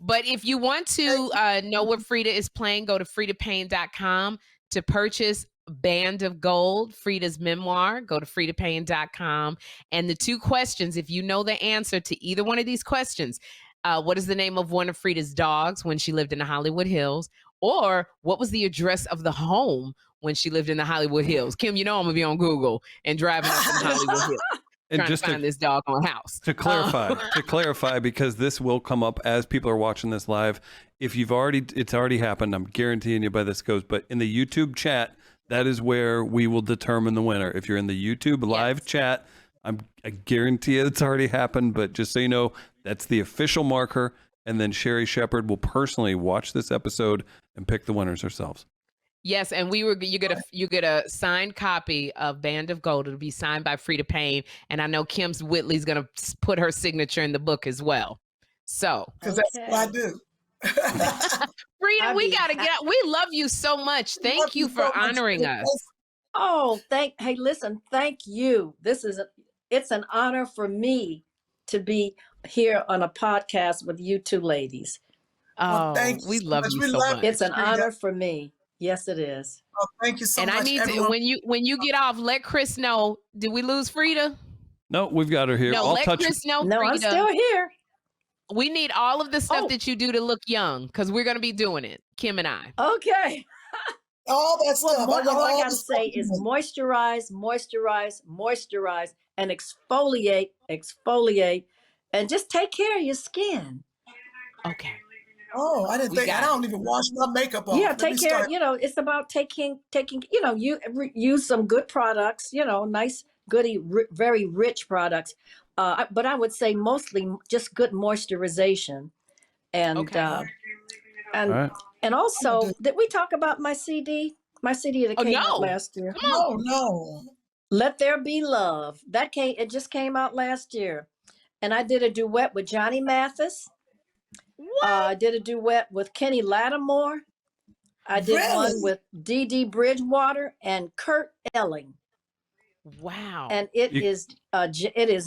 S4: But if you want to know what Freda is playing, go to fredapayne.com to purchase Band of Gold, Freda's memoir. Go to fredapayne.com. And the 2 questions, if you know the answer to either one of these questions, what is the name of one of Freda's dogs when she lived in the Hollywood Hills? Or what was the address of the home when she lived in the Hollywood Hills? Kym, I'm going to be on Google and driving up in Hollywood Hills.
S5: And
S4: trying
S5: just
S4: to find this doggone house.
S5: To clarify, because this will come up as people are watching this live. If it's already happened, I'm guaranteeing you by this goes, but in the YouTube chat, that is where we will determine the winner. If you're in the YouTube live chat, I guarantee it's already happened, but just so you know, that's the official marker. And then Sherri Shepherd will personally watch this episode and pick the winners herself.
S4: Yes, and you get a signed copy of Band of Gold. It'll be signed by Freda Payne, and I know Kym Whitley's gonna put her signature in the book as well. So,
S3: because that's what I do.
S4: Freda, we gotta get out. We love you so much. Thank you for honoring us.
S6: Oh, hey, listen, thank you. It's an honor for me to be here on a podcast with you 2 ladies.
S4: Oh, we love you so much.
S6: It's an honor for me. Yes, it is.
S3: Oh, thank you so much.
S4: And I need to, when you get off, let Chris know. Did we lose Freda?
S5: No, we've got her here.
S4: No, let Chris know.
S6: No,
S4: Freda.
S6: I'm still here.
S4: We need all of the stuff that you do to look young, because we're going to be doing it, Kym and I.
S6: Okay.
S3: All that stuff.
S6: All I got to say is moisturize, and exfoliate, and just take care of your skin.
S4: Okay.
S3: Oh, I didn't think. I don't even wash my makeup off.
S6: Yeah, take care. It's about taking. You use some good products. Nice, goody, very rich products. But I would say mostly just good moisturization, and and also did we talk about my CD? My CD that came out last year.
S3: No.
S6: Let There Be Love. It just came out last year, and I did a duet with Johnny Mathis. I did a duet with Kenny Lattimore. I did one with Dee Dee Bridgewater and Kurt Elling.
S4: Wow.
S6: And it is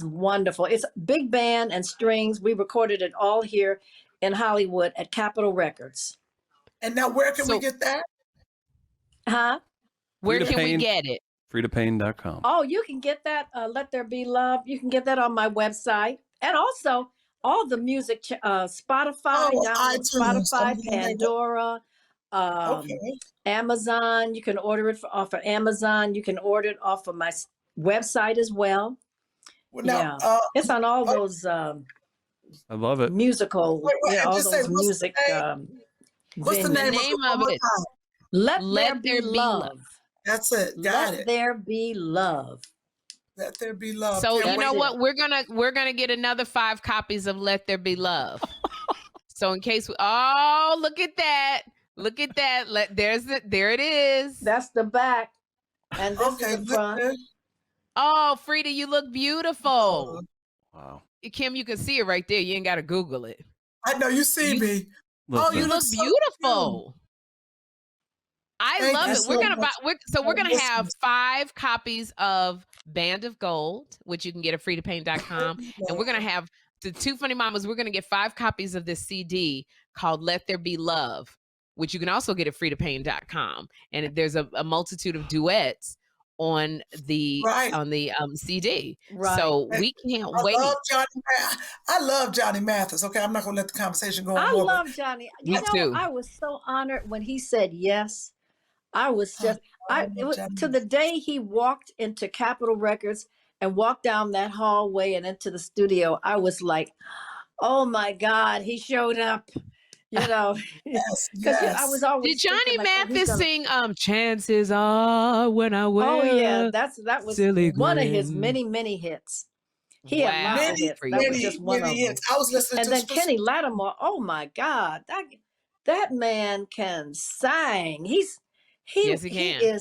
S6: wonderful. It's big band and strings. We recorded it all here in Hollywood at Capitol Records.
S3: And now where can we get that?
S6: Huh?
S4: Where can we get it?
S5: FredaPayne.com.
S6: Oh, you can get that. Let There Be Love. You can get that on my website. And also all the music, Spotify, Spotify, Pandora, Amazon. You can order it off of Amazon. You can order it off of my website as well.
S3: Now,
S6: it's on all those.
S5: I love it.
S6: Musical. All those music.
S3: What's the name
S4: of it?
S6: Let There Be Love.
S3: That's it. Got it.
S6: Let There Be Love.
S3: Let There Be Love.
S4: So you know what? We're gonna get another 5 copies of Let There Be Love. So in case look at that. Look at that. There it is.
S6: That's the back. And this is the front.
S4: Oh, Freda, you look beautiful.
S5: Wow.
S4: Kym, you can see it right there. You ain't gotta Google it.
S3: I know you see me.
S4: You look beautiful. I
S3: Thank
S4: love
S3: you
S4: it.
S3: so
S4: We're gonna buy.
S3: much.
S4: We're gonna have
S3: Listeners,
S4: 5 copies of Band of Gold, which you can get at FredaPayne.com, and we're gonna have the 2 funny mamas. We're gonna get 5 copies of this CD called "Let There Be Love," which you can also get at FredaPayne.com. And there's a multitude of duets on the
S3: right.
S4: CD.
S6: Right.
S4: So we can't
S3: I
S4: wait.
S3: love Johnny Mathis. Okay, I'm not gonna let the conversation go on
S6: I
S3: more.
S6: love Johnny.
S4: Me
S6: You know,
S4: too.
S6: I was so honored when he said yes. I was just,
S3: love
S6: it was,
S3: Johnny
S6: to the day he walked into Capitol Records and walked down that hallway and into the studio, I was like, oh my God, he showed up. You know,
S3: Yes,
S6: because I
S3: yes.
S6: was always
S4: Did Johnny
S6: thinking like, oh, he's
S4: Mathis
S6: gonna.
S4: sing "Chances Are When I Wear
S6: Oh yeah,
S4: a
S6: that was
S4: Silly
S6: one of his
S4: Grin"?
S6: many hits. He had lots
S4: Wow,
S6: of
S3: Many,
S6: hits. That was
S4: Frida.
S6: just one
S3: many
S6: of them.
S3: hits. I was listening
S6: And
S3: to
S6: then Kenny Lattimore. Oh my God, that man can sing.
S4: Yes, he can.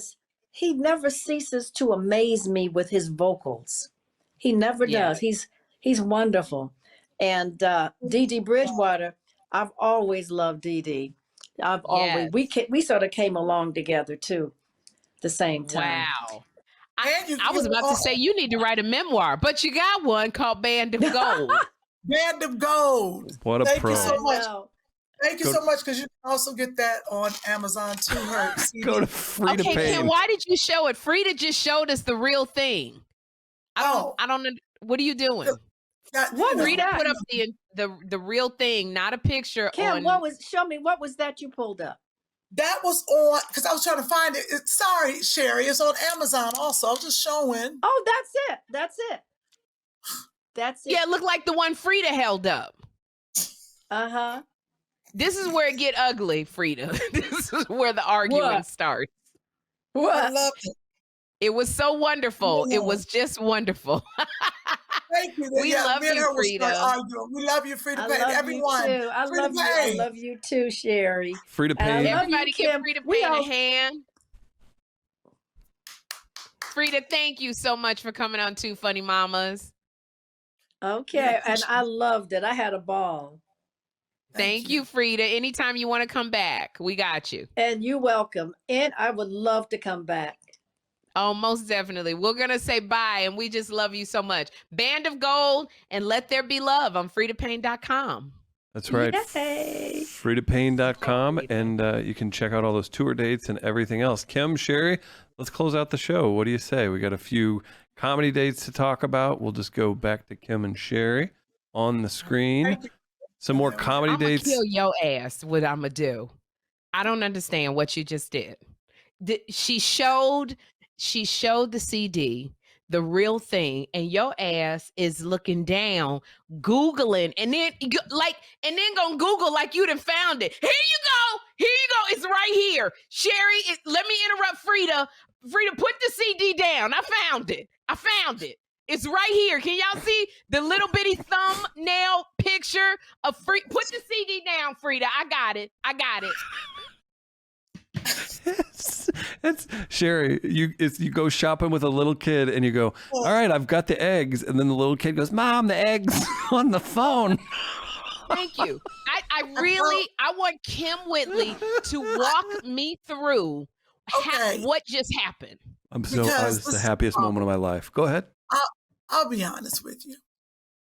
S6: He never ceases to amaze me with his vocals. He never
S4: Yeah.
S6: does. He's wonderful. And Dee Dee Bridgewater, I've always loved Dee Dee. I've always we sort of came along together too, the same time.
S4: Wow.
S3: And you
S4: I was
S3: give
S4: about to say you need to write a memoir, but you got one called Band of Gold.
S3: Band of Gold.
S5: What a
S3: Thank
S5: pro.
S3: you so
S6: I
S3: much.
S6: know.
S3: Thank you so much, because you can also get that on Amazon too. Her CD.
S5: Go to Freda
S4: Okay,
S5: Payne.
S4: Kym, why did you show it? Frida just showed us the real thing. I don't. What are you doing?
S6: What was
S4: Frida
S6: that?
S4: put up the real thing, not a picture
S6: Kym,
S4: on.
S6: show me, what was that you pulled up?
S3: That was on, because I was trying to find it. Sorry, Sherri, it's on Amazon also. I was just showing.
S6: Oh, that's it.
S4: Yeah, it looked like the one Frida held up.
S6: Uh-huh.
S4: This is where it get ugly, Frida. This is where the argument starts.
S3: I
S6: What?
S3: love it.
S4: It was so wonderful.
S3: Yeah.
S4: It was just wonderful.
S3: Thank you.
S4: We love
S3: me and
S4: you,
S3: her will
S4: Frida.
S3: start arguing. We love you, Freda
S6: I
S3: Payne.
S6: love
S3: Everyone.
S6: you too. I
S3: Freda
S6: love you. I
S3: Payne.
S6: love you too, Sherri.
S5: Freda
S6: And I
S5: Payne.
S6: love
S4: Everybody
S6: you,
S4: give
S6: Kym.
S4: Frida
S6: We
S4: Payne a
S6: all-
S4: hand. Frida, thank you so much for coming on Two Funny Mamas.
S6: Okay, and I loved it. I had a ball.
S4: Thank you, Frida. Anytime you want to come back, we got you.
S6: And you're welcome. And I would love to come back.
S4: Oh, most definitely. We're going to say bye, and we just love you so much. Band of Gold and Let There Be Love on FredaPayne.com.
S5: That's right.
S6: Yay.
S5: FredaPayne.com, and you can check out all those tour dates and everything else. Kym, Sherri, let's close out the show. What do you say? We got a few comedy dates to talk about. We'll just go back to Kym and Sherri on the screen. Some more comedy
S4: I'm going to
S5: dates.
S4: kill your ass, what I'm going to do. I don't understand what you just did. She showed the CD, the real thing, and your ass is looking down, Googling, and then gonna Google like you done found it. Here you go. It's right here. Sherri, let me interrupt Frida. Frida, put the CD down. I found it. It's right here. Can y'all see the little bitty thumbnail picture of Frida? Put the CD down, Frida. I got it.
S5: It's Sherri. You go shopping with a little kid and you go, all right, I've got the eggs, and then the little kid goes, Mom, the eggs on the phone.
S4: Thank you. I want Kym Whitley to walk me through what just happened.
S5: It's the happiest moment of my life. Go ahead.
S3: I'll be honest with you.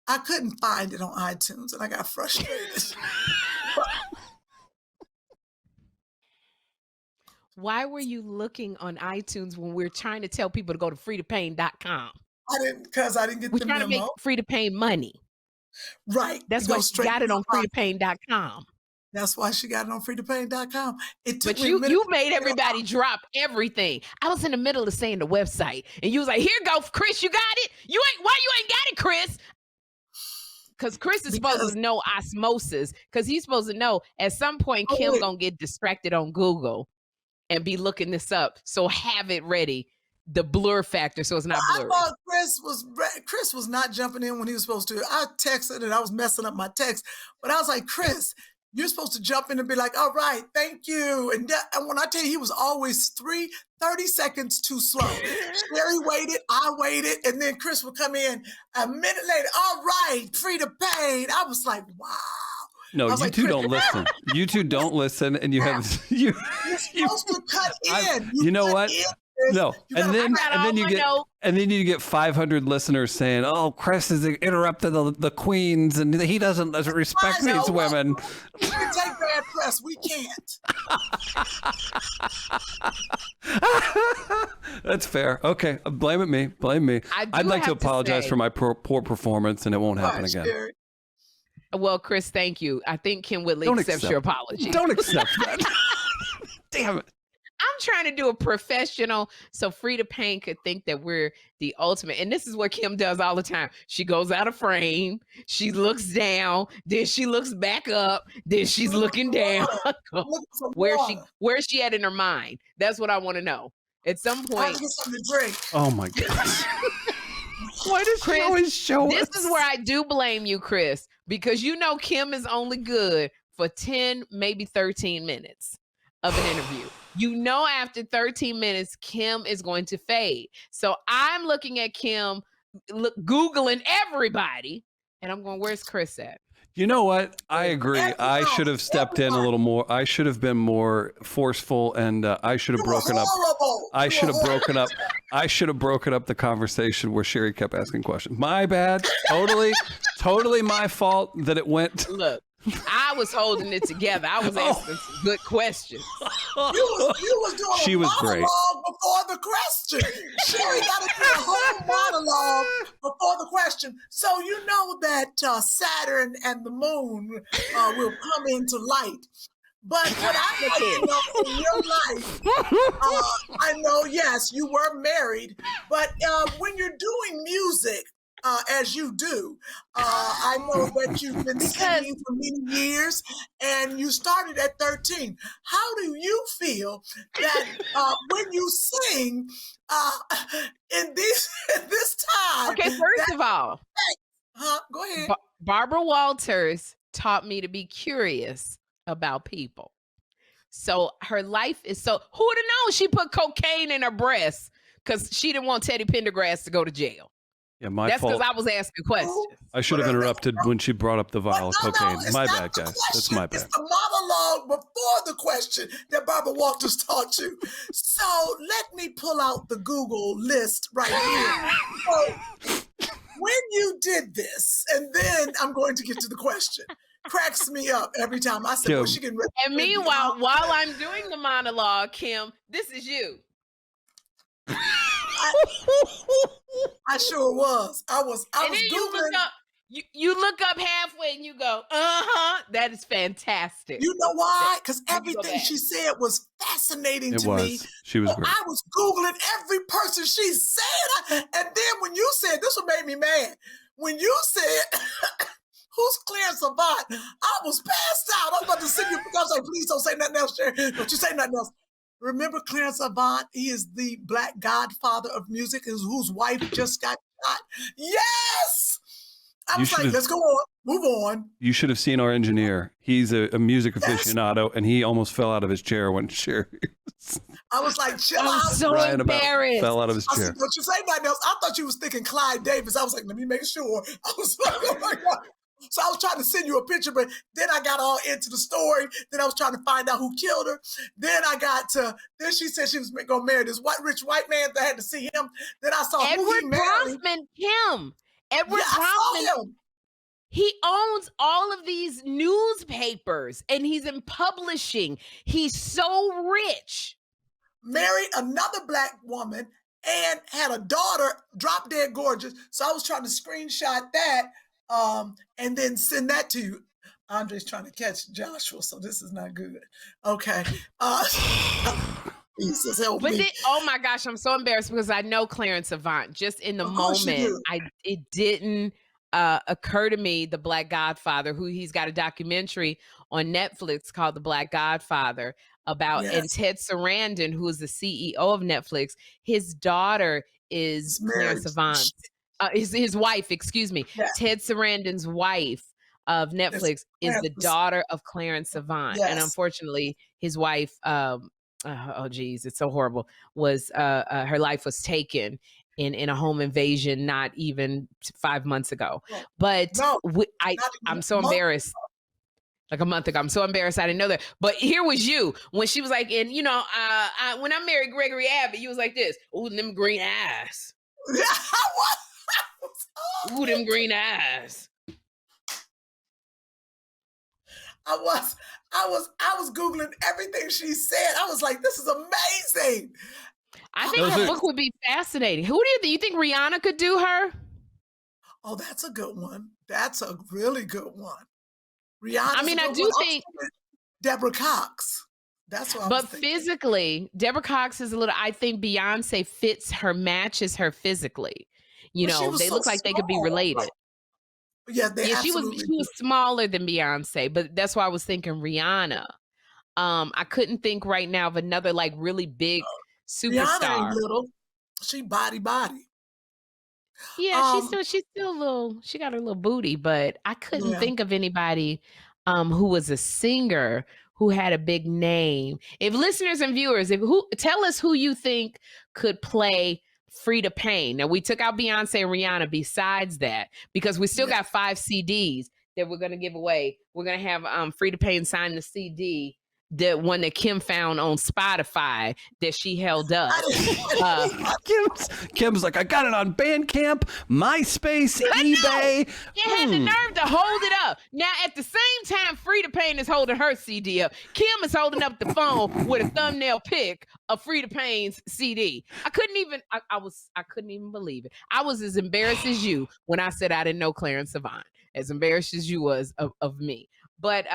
S3: I couldn't find it on iTunes, and I got frustrated.
S4: Why were you looking on iTunes when we're trying to tell people to go to FredaPayne.com?
S3: Because I didn't get the memo.
S4: We're trying to make Freda Payne money.
S3: Right.
S4: That's why she got it on FredaPayne.com.
S3: That's why she got it on FredaPayne.com.
S4: But you made everybody drop everything. I was in the middle of saying the website, and you was like, "Here go, Chris. You got it. Why you ain't got it, Chris?" Because Chris is supposed to know osmosis. Because he's supposed to know at some point Kym gonna get distracted on Google and be looking this up. So have it ready. The blur factor, so it's not blurry.
S3: I thought Chris was not jumping in when he was supposed to. I texted and I was messing up my text, but I was like, Chris, you're supposed to jump in and be like, all right, thank you. And when I tell you, he was always 30 seconds too slow. Sherri waited, I waited, and then Chris would come in a minute later. All right, Freda Payne. I was like, wow.
S5: No,
S3: I was
S5: you
S3: like,
S5: two
S3: Chris,
S5: don't listen. You two don't listen, and you have you.
S3: you're supposed to cut in.
S5: You know
S3: cut
S5: what?
S3: in, Chris.
S5: No,
S3: You
S5: and
S3: gotta
S5: then
S3: cut
S5: and then you get and then you get 500 listeners saying, "Oh, Chris has interrupted the queens, and he doesn't respect
S3: fine,
S5: these
S3: no,
S5: women."
S3: We can take bad press. We can't.
S5: That's fair. Okay, blame it me. Blame me. I'd like to apologize for my poor performance, and it won't happen again.
S3: Sherri.
S4: Well, Chris, thank you. I think Kym Whitley
S5: Don't
S4: accepts
S5: accept-
S4: your apology.
S5: Don't accept that. Damn it.
S4: I'm trying to do a professional so Freda Payne could think that we're the ultimate. And this is what Kym does all the time. She goes out of frame, she looks down, then she looks back up, then she's looking down. Where's she at in her mind? That's what I want to know. At some
S3: I
S4: point,
S3: get something to drink.
S5: Oh my gosh. Why does
S4: Chris,
S5: she always show
S4: this
S5: us?
S4: is where I do blame you, Chris, because you know Kym is only good for 10, maybe 13 minutes of an interview. You know, after 13 minutes, Kym is going to fade. So I'm looking at Kym, Googling everybody, and I'm going, where's Chris at?
S5: You know what? I agree. I should have stepped in a little more. I should have been more forceful, and I should have broken up. I should have broken up. I should have broken up the conversation where Sherri kept asking questions. My bad. Totally my fault that it went.
S4: Look, I was holding it together. I was asking some good questions.
S3: You was doing
S5: She
S3: a
S5: was
S3: monologue
S5: great.
S3: before the question. Sherri got to do a whole monologue before the question. So you know that Saturn and the moon will come into light. But what I like to know in your life, I know, yes, you were married, but when you're doing music, as you do, I know that you've been singing for many years, and you started at 13. How do you feel that when you sing in this time?
S4: Okay, first of all,
S3: go ahead.
S4: Barbara Walters taught me to be curious about people. So her life is so, who would have known she put cocaine in her breast because she didn't want Teddy Pendergrass to go to jail.
S5: Yeah, my
S4: That's
S5: fault.
S4: because I was asking questions.
S5: I should have interrupted when she brought up the vial of cocaine.
S3: it's
S5: My
S3: not
S5: bad,
S3: the
S5: guys.
S3: question.
S5: That's my bad.
S3: It's the monologue before the question that Barbara Walters taught you. So let me pull out the Google list right here. So when you did this, and then I'm going to get to the question, cracks me up every time. I said, well, she can.
S4: And meanwhile, while I'm doing the monologue, Kym, this is you.
S3: I sure was. I was
S4: and then
S3: Googling.
S4: you look up halfway and you go, that is fantastic.
S3: You know why? Because everything she said was fascinating to me.
S5: She was great.
S3: I was Googling every person she said. And then when you said, this what made me mad. When you said, who's Clarence Avant? I was passed out. I was about to send you. I was like, please don't say nothing else, Sherri. Don't you say nothing else. Remember Clarence Avant? He is the black godfather of music, whose wife just got shot. Yes! I was like, let's go on. Move on.
S5: You should have seen our engineer. He's a music aficionado, and he almost fell out of his chair when Sherri.
S3: I was like, chill out.
S4: I'm so embarrassed.
S5: Fell out of his chair.
S3: Said, don't you say nothing else. I thought you was thinking Clyde Davis. I was like, let me make sure. I was like, oh my God. So I was trying to send you a picture, but then I got all into the story. Then I was trying to find out who killed her. Then she said she was going to marry this rich white man. I had to see him. Then I saw who he married.
S4: Kym. Edward Bronfman. He owns all of these newspapers and he's in publishing. He's so rich.
S3: Married another black woman and had a daughter, drop dead gorgeous. So I was trying to screenshot that. And then send that to you. Andre's trying to catch Joshua, so this is not good. Okay. Jesus help me.
S4: Oh my gosh, I'm so embarrassed because I know Clarence Avant. Just in the moment, it didn't occur to me, the Black Godfather, who he's got a documentary on Netflix called The Black Godfather about, and Ted Sarandon, who is the CEO of Netflix, his daughter is Clarence Avant. His wife, excuse me. Yeah. Ted Sarandon's wife of Netflix is the daughter of Clarence Avant. Yes. And unfortunately, his wife, oh geez, it's so horrible, was her life was taken in a home invasion not even 5 months ago. But I'm so embarrassed. Like a month ago. I'm so embarrassed I didn't know that. But here was you when she was like, and when I married Gregory Abbott, you was like this. Ooh, them green eyes. Ooh, them green eyes.
S3: I was Googling everything she said. I was like, this is amazing.
S4: I think her book would be fascinating. Who do you think? You think Rihanna could do her?
S3: Oh, that's a good one. That's a really good one. Rihanna.
S4: I mean, I do think
S3: Deborah Cox. That's what I was thinking.
S4: But physically, Deborah Cox is a little. I think Beyonce matches her physically. They look like they could be related.
S3: Yeah,
S4: she was smaller than Beyonce, but that's why I was thinking Rihanna. I couldn't think right now of another like really big superstar.
S3: Rihanna ain't little. She body.
S4: Yeah, she's still a little. She got her little booty, but I couldn't think of anybody who was a singer who had a big name. If listeners and viewers, tell us who you think could play Freda Payne. Now we took out Beyonce and Rihanna besides that because we still got 5 CDs that we're gonna give away. We're gonna have Freda Payne sign the CD, the one that Kym found on Spotify that she held up.
S5: Kym's like, I got it on Bandcamp, MySpace, eBay.
S4: You had the nerve to hold it up. Now, at the same time, Freda Payne is holding her CD up. Kym is holding up the phone with a thumbnail pic of Freda Payne's CD. I couldn't even believe it. I was as embarrassed as you when I said I didn't know Clarence Avant. As embarrassed as you was of me. But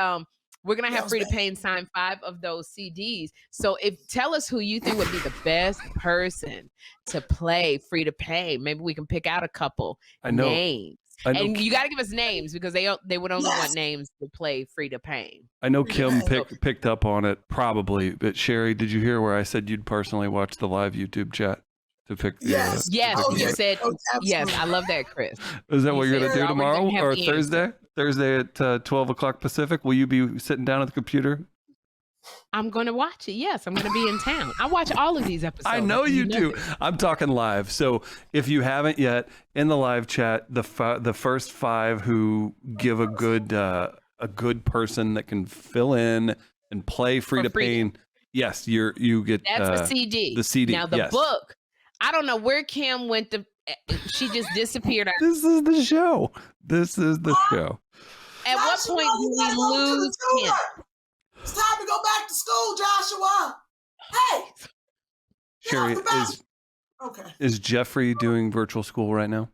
S4: we're going to have Freda Payne sign 5 of those CDs. So tell us who you think would be the best person to play Freda Payne. Maybe we can pick out a couple names. And you got to give us names because they would only want names to play Freda Payne.
S5: I know Kym picked up on it probably, but Sherri, did you hear where I said you'd personally watch the live YouTube chat? To pick
S3: yes.
S4: You said yes. I love that, Chris.
S5: Is that what you're going to do tomorrow or Thursday? Thursday at 12 o'clock Pacific. Will you be sitting down at the computer?
S4: I'm going to watch it. Yes, I'm going to be in town. I watch all of these episodes.
S5: I know you do. I'm talking live. So if you haven't yet, in the live chat, the first 5 who give a good person that can fill in and play Freda Payne. Yes, you get
S4: that's the CD.
S5: The CD.
S4: Now the book. I don't know where Kym went to. She just disappeared.
S5: This is the show.
S4: At what point do we lose Kym?
S3: It's time to go back to school, Joshua. Hey,
S5: Sherri, is Jeffrey doing virtual school right now?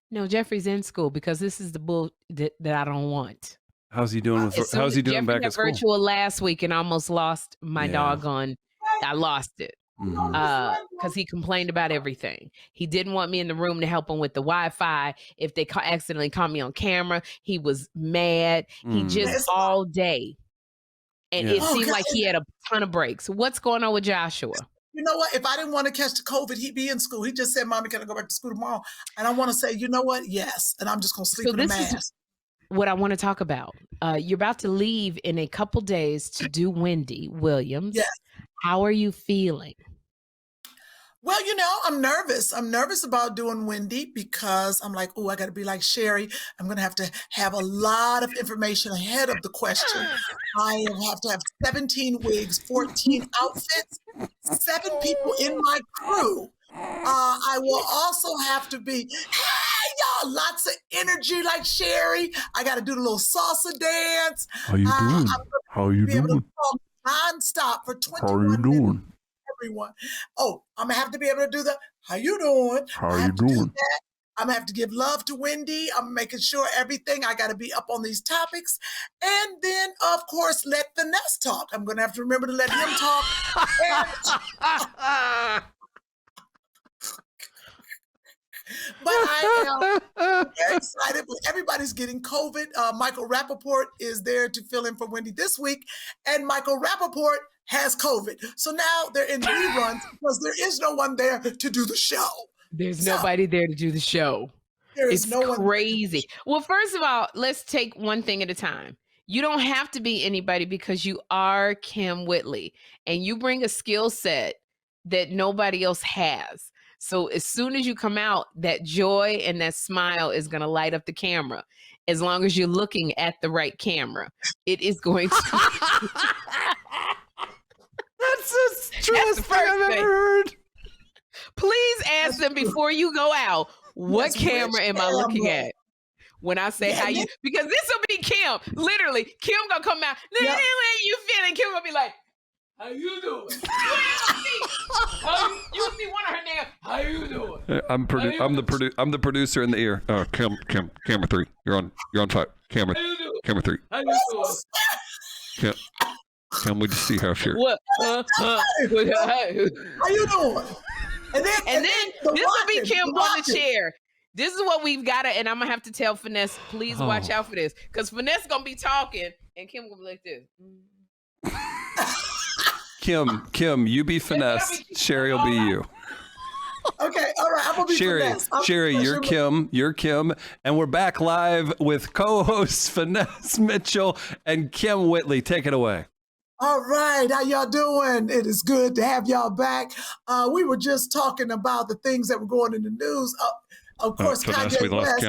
S4: No, Jeffrey's in school because this is the bull that I don't want.
S5: How's he doing? How's he doing back at school?
S4: Virtual last week and almost lost my doggone. I lost it. Because he complained about everything. He didn't want me in the room to help him with the Wi-Fi. If they accidentally caught me on camera, he was mad. He just all day. And it seemed like he had a ton of breaks. What's going on with Joshua?
S3: You know what? If I didn't want to catch the COVID, he'd be in school. He just said, Mommy, can I go back to school tomorrow? And I want to say, you know what? Yes. And I'm just going to sleep in a mask.
S4: What I want to talk about. You're about to leave in a couple days to do Wendy Williams.
S3: Yes.
S4: How are you feeling?
S3: Well, I'm nervous. I'm nervous about doing Wendy because I'm like, I got to be like Sherri. I'm going to have a lot of information ahead of the question. I have to have 17 wigs, 14 outfits, 7 people in my crew. I will also have to be, hey, y'all, lots of energy like Sherri. I got to do the little salsa dance.
S5: How you doing? How you doing?
S3: Non-stop for 21 minutes. Everyone. I'm gonna have to be able to do the how you doing?
S5: How you doing?
S3: I'm gonna have to give love to Wendy. I'm making sure everything. I got to be up on these topics, and then of course let Vanessa talk. I'm gonna have to remember to let him talk. But I am very excited. Everybody's getting COVID. Michael Rappaport is there to fill in for Wendy this week, and Michael Rappaport has COVID. So now they're in reruns because there is no one there to do the show.
S4: There's nobody there to do the show.
S3: It's
S4: crazy. Well, first of all, let's take one thing at a time. You don't have to be anybody because you are Kym Whitley and you bring a skill set that nobody else has. So as soon as you come out, that joy and that smile is going to light up the camera. As long as you're looking at the right camera, it is going to.
S5: That's the truest thing I've
S4: thing.
S5: ever heard.
S4: Please ask them before you go out, what camera am I looking at? When I say how you, because this will be Kym. Literally, Kym gonna come out. How you feeling? Kym gonna be like, how you doing? You see one of her nails. How you doing?
S5: I'm the producer in the ear. Kym, camera 3. You're on 5. Camera 3.
S4: How you doing?
S5: Kym, we just see how sure.
S4: What?
S3: How you doing? And then
S4: this will be Kym on the chair. This is what we've got to, and I'm going to have to tell Finesse, please watch out for this. Because Finesse going to be talking, and Kym going to be like this.
S5: Kym, you be Finesse. Sherri will be you.
S3: Okay, all right. I'm going to be Finesse.
S5: Sherri, you're Kym. And we're back live with co-hosts Finesse Mitchell and Kym Whitley. Take it away.
S3: All right, how y'all doing? It is good to have y'all back. We were just talking about the things that were going in the news. Of course, Kanye West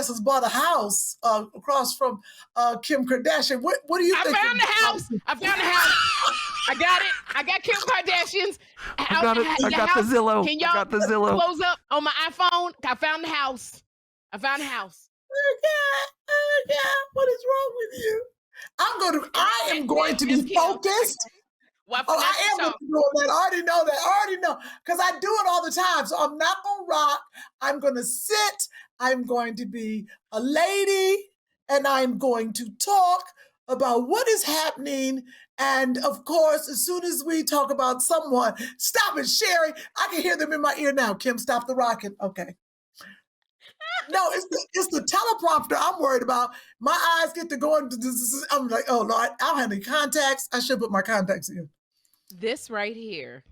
S3: has bought a house across from Kim Kardashian. What do you think?
S4: I found the house. I got it. I got Kim Kardashian's.
S5: I got it. I got the Zillow.
S4: Can y'all close up on my iPhone? I found the house.
S3: Okay. What is wrong with you? I am going to be focused. I am going to do that. I already know. Because I do it all the time. So I'm not going to rock. I'm going to sit. I'm going to be a lady. And I'm going to talk about what is happening. And of course, as soon as we talk about someone, stop it, Sherri. I can hear them in my ear now. Kym, stop the rocking. Okay. No, it's the teleprompter I'm worried about. My eyes get to going. I'm like, oh, Lord, I don't have any contacts. I should put my contacts in.
S4: This right here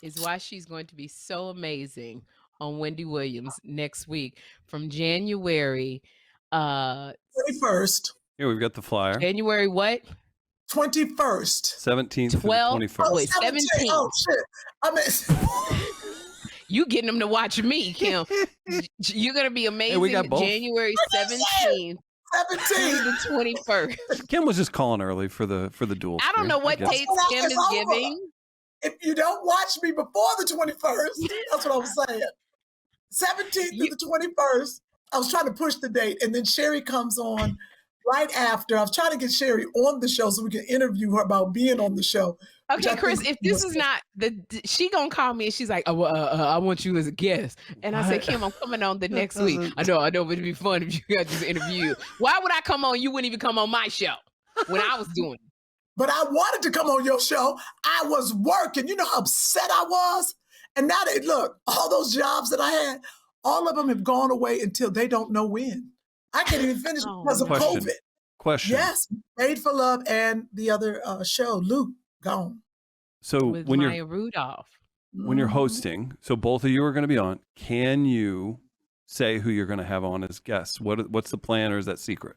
S4: is why she's going to be so amazing on Wendy Williams next week from January
S3: 21st.
S5: Here, we've got the flyer.
S4: January what?
S3: 21st.
S5: 17th to the 21st.
S4: Oh, wait, 17th.
S3: Oh, shit.
S4: You getting them to watch me, Kym. You're going to be amazing.
S5: Hey, we got both.
S4: January 17th. 17 to 21st.
S5: Kym was just calling early for the duel.
S4: I don't know what dates Kym is giving.
S3: If you don't watch me before the 21st, that's what I was saying. 17th to the 21st. I was trying to push the date, and then Sherri comes on right after. I was trying to get Sherri on the show so we can interview her about being on the show.
S4: Okay, Chris, if this is not she gonna call me and she's like, I want you as a guest. And I said, Kym, I'm coming on the next week. I know, but it'd be fun if you got this interview. Why would I come on? You wouldn't even come on my show when I was doing it.
S3: But I wanted to come on your show. I was working. You know how upset I was? And now look, all those jobs that I had, all of them have gone away until they don't know when. I can't even finish because of COVID.
S5: Question.
S3: Yes, Made for Love and the other show, Luke, gone.
S5: So
S4: with Maya Rudolph.
S5: When you're hosting, so both of you are going to be on, can you say who you're going to have on as guests? What's the plan, or is that secret?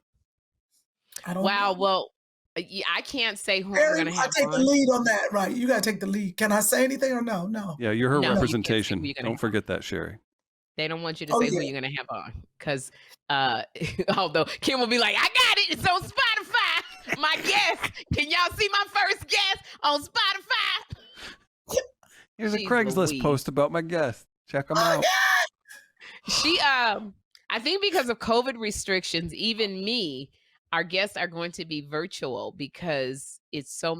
S3: I don't know.
S4: Well, I can't say who I'm going to have
S3: I take the lead on that, right? You got to take the lead. Can I say anything or no? No.
S5: Yeah, you're her representation. Don't forget that, Sherri.
S4: They don't want you to say who you're going to have on. Because although Kym will be like, I got it. It's on Spotify. My guest. Can y'all see my first guest on Spotify?
S5: Here's a Craigslist post about my guest. Check them out.
S4: She, I think because of COVID restrictions, even me, our guests are going to be virtual because it's a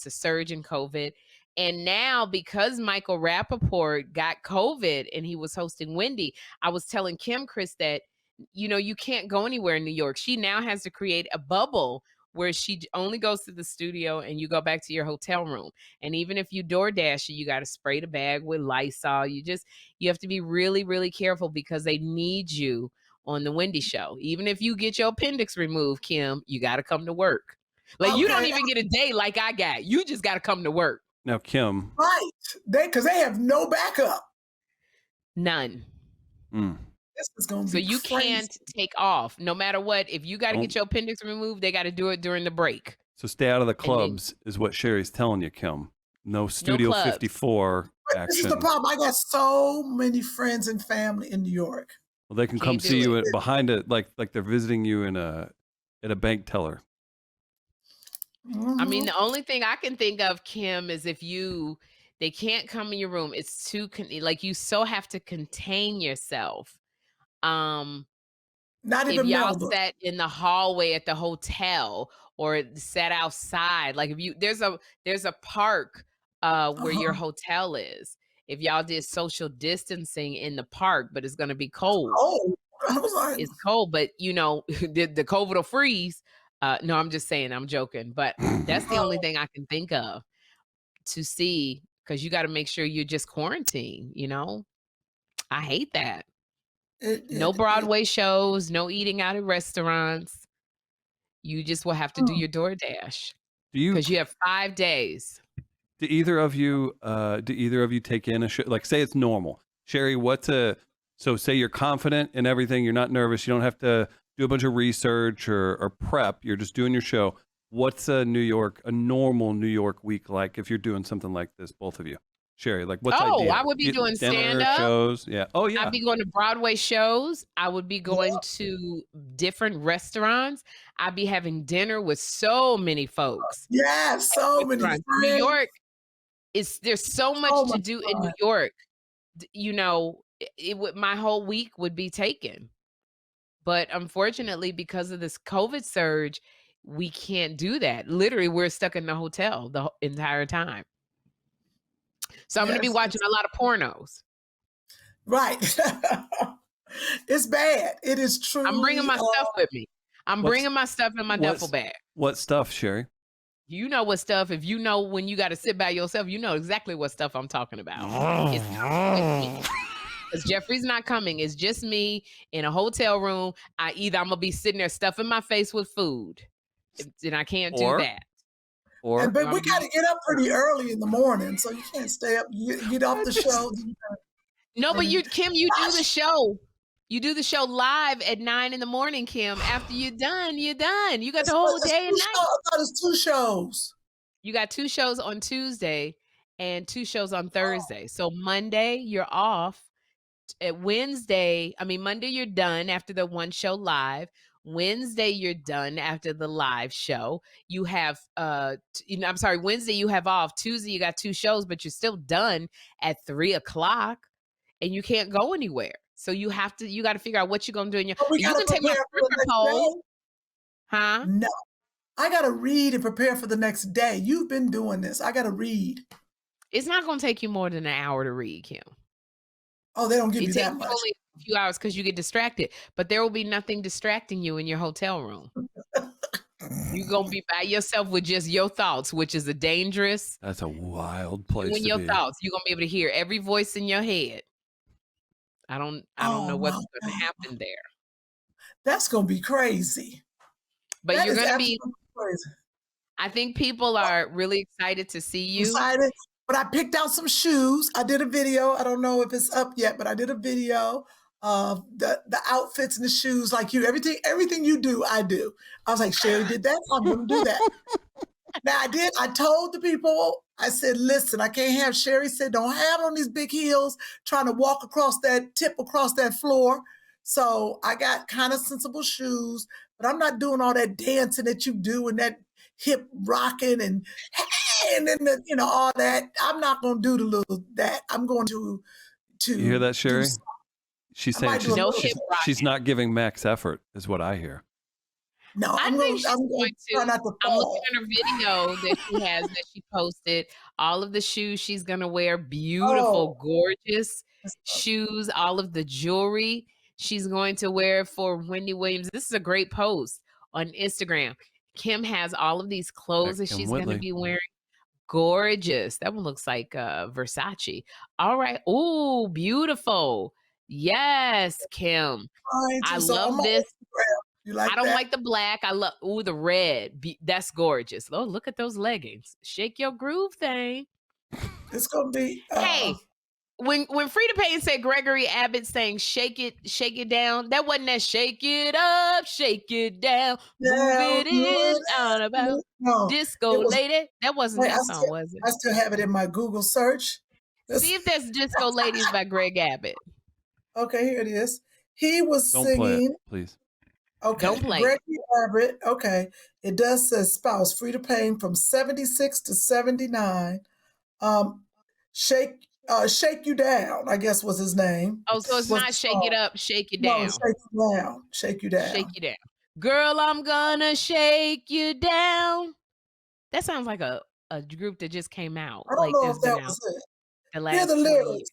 S4: surge in COVID. And now because Michael Rappaport got COVID and he was hosting Wendy, I was telling Kym, Chris, that, you can't go anywhere in New York. She now has to create a bubble where she only goes to the studio and you go back to your hotel room. And even if you DoorDash, you got to spray the bag with Lysol. You have to be really, really careful because they need you on the Wendy show. Even if you get your appendix removed, Kym, you got to come to work. You don't even get a day like I got. You just got to come to work.
S5: Now, Kym.
S3: Right. Because they have no backup.
S4: None.
S3: This is going to
S4: so
S3: be
S4: you
S3: crazy.
S4: Can't take off no matter what. If you got to get your appendix removed, they got to do it during the break.
S5: So stay out of the clubs is what Sherri's telling you, Kym. No Studio 54.
S3: But this is the
S5: action.
S3: problem. I got so many friends and family in New York.
S5: Well, they can come
S4: Can't do
S5: see you
S4: it.
S5: behind it, like they're visiting you in a bank teller.
S4: I mean,
S3: Mhm.
S4: the only thing I can think of, Kym, is if they can't come in your room. It's too like you so have to contain yourself.
S3: Not
S4: If
S3: even
S4: y'all
S3: Melba.
S4: sat in the hallway at the hotel or sat outside, like if there's a park where your
S3: Uh-huh.
S4: hotel is. If y'all did social distancing in the park, but it's gonna be cold.
S3: Oh, I was like,
S4: It's cold, but the COVID will freeze. No, I'm just saying, I'm joking. But that's the only
S3: oh,
S4: thing I can think of to see, because you got to make sure you're just quarantined, I hate that.
S3: it,
S4: No
S3: it, it,
S4: Broadway shows, no eating out at restaurants. You just will have to do
S3: mm.
S4: your DoorDash
S5: Do you?
S4: because you have 5 days.
S5: Do either of you? Do either of you take in a show? Like, say it's normal, Sherri. So say you're confident in everything. You're not nervous. You don't have to do a bunch of research or prep. You're just doing your show. What's a normal New York week like if you're doing something like this, both of you? Sherri, like what's
S4: Oh,
S5: ideal?
S4: I would be doing
S5: Dinner
S4: stand-up.
S5: shows. Yeah. Oh yeah.
S4: I'd be going to Broadway shows. I would be going
S3: Yeah.
S4: to different restaurants. I'd be having dinner with so many folks
S3: Yeah,
S4: at
S3: so many
S4: restaurants. New
S3: friends.
S4: York there's so much
S3: So
S4: to
S3: much
S4: do in New
S3: fun.
S4: York. It would my whole week would be taken. But unfortunately, because of this COVID surge, we can't do that. Literally, we're stuck in the hotel the entire time. So I'm going to be
S3: Yes,
S4: watching a lot of pornos.
S3: right. It's bad. It is
S4: I'm bringing
S3: truly.
S4: my stuff with me. I'm
S5: What's-
S4: bringing my stuff in my duffel bag.
S5: What stuff, Sherri?
S4: You know what stuff, if you know when you got to sit by yourself, you know exactly what stuff I'm talking about. It's because Jeffrey's not coming. It's just me in a hotel room. I'm going to be sitting there stuffing my face with food. And I can't do that.
S3: But we got to get up pretty early in the morning, so you can't stay up. You get off the show.
S4: No, but
S3: and
S4: Kym, you do the show. You do the show live at 9 a.m, Kym. After you're done, you're done. You got the whole day and night.
S3: I thought it's 2 shows.
S4: You got 2 shows on Tuesday and 2 shows on Thursday. So Monday, you're off. At Monday, you're done after the one show live. Wednesday, you're done after the live show. You have, Wednesday, you have off. Tuesday, you got 2 shows, but you're still done at 3:00 and you can't go anywhere. So you got to figure out what you're going to do in your,
S3: But we
S4: you
S3: gotta
S4: can take my
S3: prepare for the
S4: stripper
S3: next
S4: pole.
S3: day.
S4: Huh?
S3: No, I got to read and prepare for the next day. You've been doing this. I got to read.
S4: It's not going to take you more than an hour to read, Kym.
S3: Oh, they don't give
S4: It
S3: you
S4: takes
S3: that much.
S4: only a few hours because you get distracted, but there will be nothing distracting you in your hotel room. You're going to be by yourself with just your thoughts, which is a dangerous.
S5: That's a wild place
S4: When
S5: to
S4: your
S5: be.
S4: thoughts, you're going to be able to hear every voice in your head. I don't know what's
S3: my
S4: going to
S3: God.
S4: happen there.
S3: That's going to be crazy.
S4: But
S3: That
S4: you're
S3: is
S4: going to be,
S3: absolutely crazy.
S4: I think people are really excited to see you.
S3: Excited. But I picked out some shoes. I did a video. I don't know if it's up yet, but I did a video of the outfits and the shoes. Like you, everything you do, I do. I was like, Sherri did that. I'm going to do that. Now I told the people, I said, listen, I can't have Sherri said, don't have on these big heels trying to walk across that floor. So I got kind of sensible shoes, but I'm not doing all that dancing that you do and that hip rocking and then all that. I'm not going to do that. I'm going to
S5: You hear that, Sherri? She's saying she's not giving max effort, is what I hear.
S3: No,
S4: I'm going to
S3: try not to fall.
S4: I'm looking at her video that she has that she posted. All of the shoes she's going to wear, beautiful, gorgeous shoes, all of the jewelry she's going to wear for Wendy Williams. This is a great post on Instagram. Kym has all of these clothes that she's going to be wearing. Gorgeous. That one looks like Versace. All right. Oh, beautiful. Yes, Kym. I love this. I don't like the black. I love the red. That's gorgeous. Oh, look at those leggings. Shake your groove thing.
S3: It's gonna be
S4: hey. When Freda Payne said Gregory Abbott saying shake it down, that wasn't that shake it up, shake it down, move it in, on about disco lady. That wasn't that song, was it?
S3: I still have it in my Google search.
S4: See if there's Disco Ladies by Greg Abbott.
S3: Okay, here it is. He was
S5: Don't play
S3: singing.
S5: it, please.
S3: Okay,
S4: Don't play.
S3: Gregory Abbott. Okay, it does say spouse Freda Payne from 76 to 79. Shake You Down, I guess was his name.
S4: Oh, so it's
S3: Was
S4: not
S3: the
S4: Shake
S3: song.
S4: It Up, Shake You
S3: No,
S4: Down.
S3: Shake You Down. Shake You Down.
S4: Shake You Down. Girl, I'm gonna shake you down. That sounds like a group that just came out.
S3: I don't know
S4: there's
S3: if that
S4: been
S3: was
S4: out
S3: it.
S4: the
S3: Hear
S4: last
S3: the
S4: 20 years.
S3: lyrics.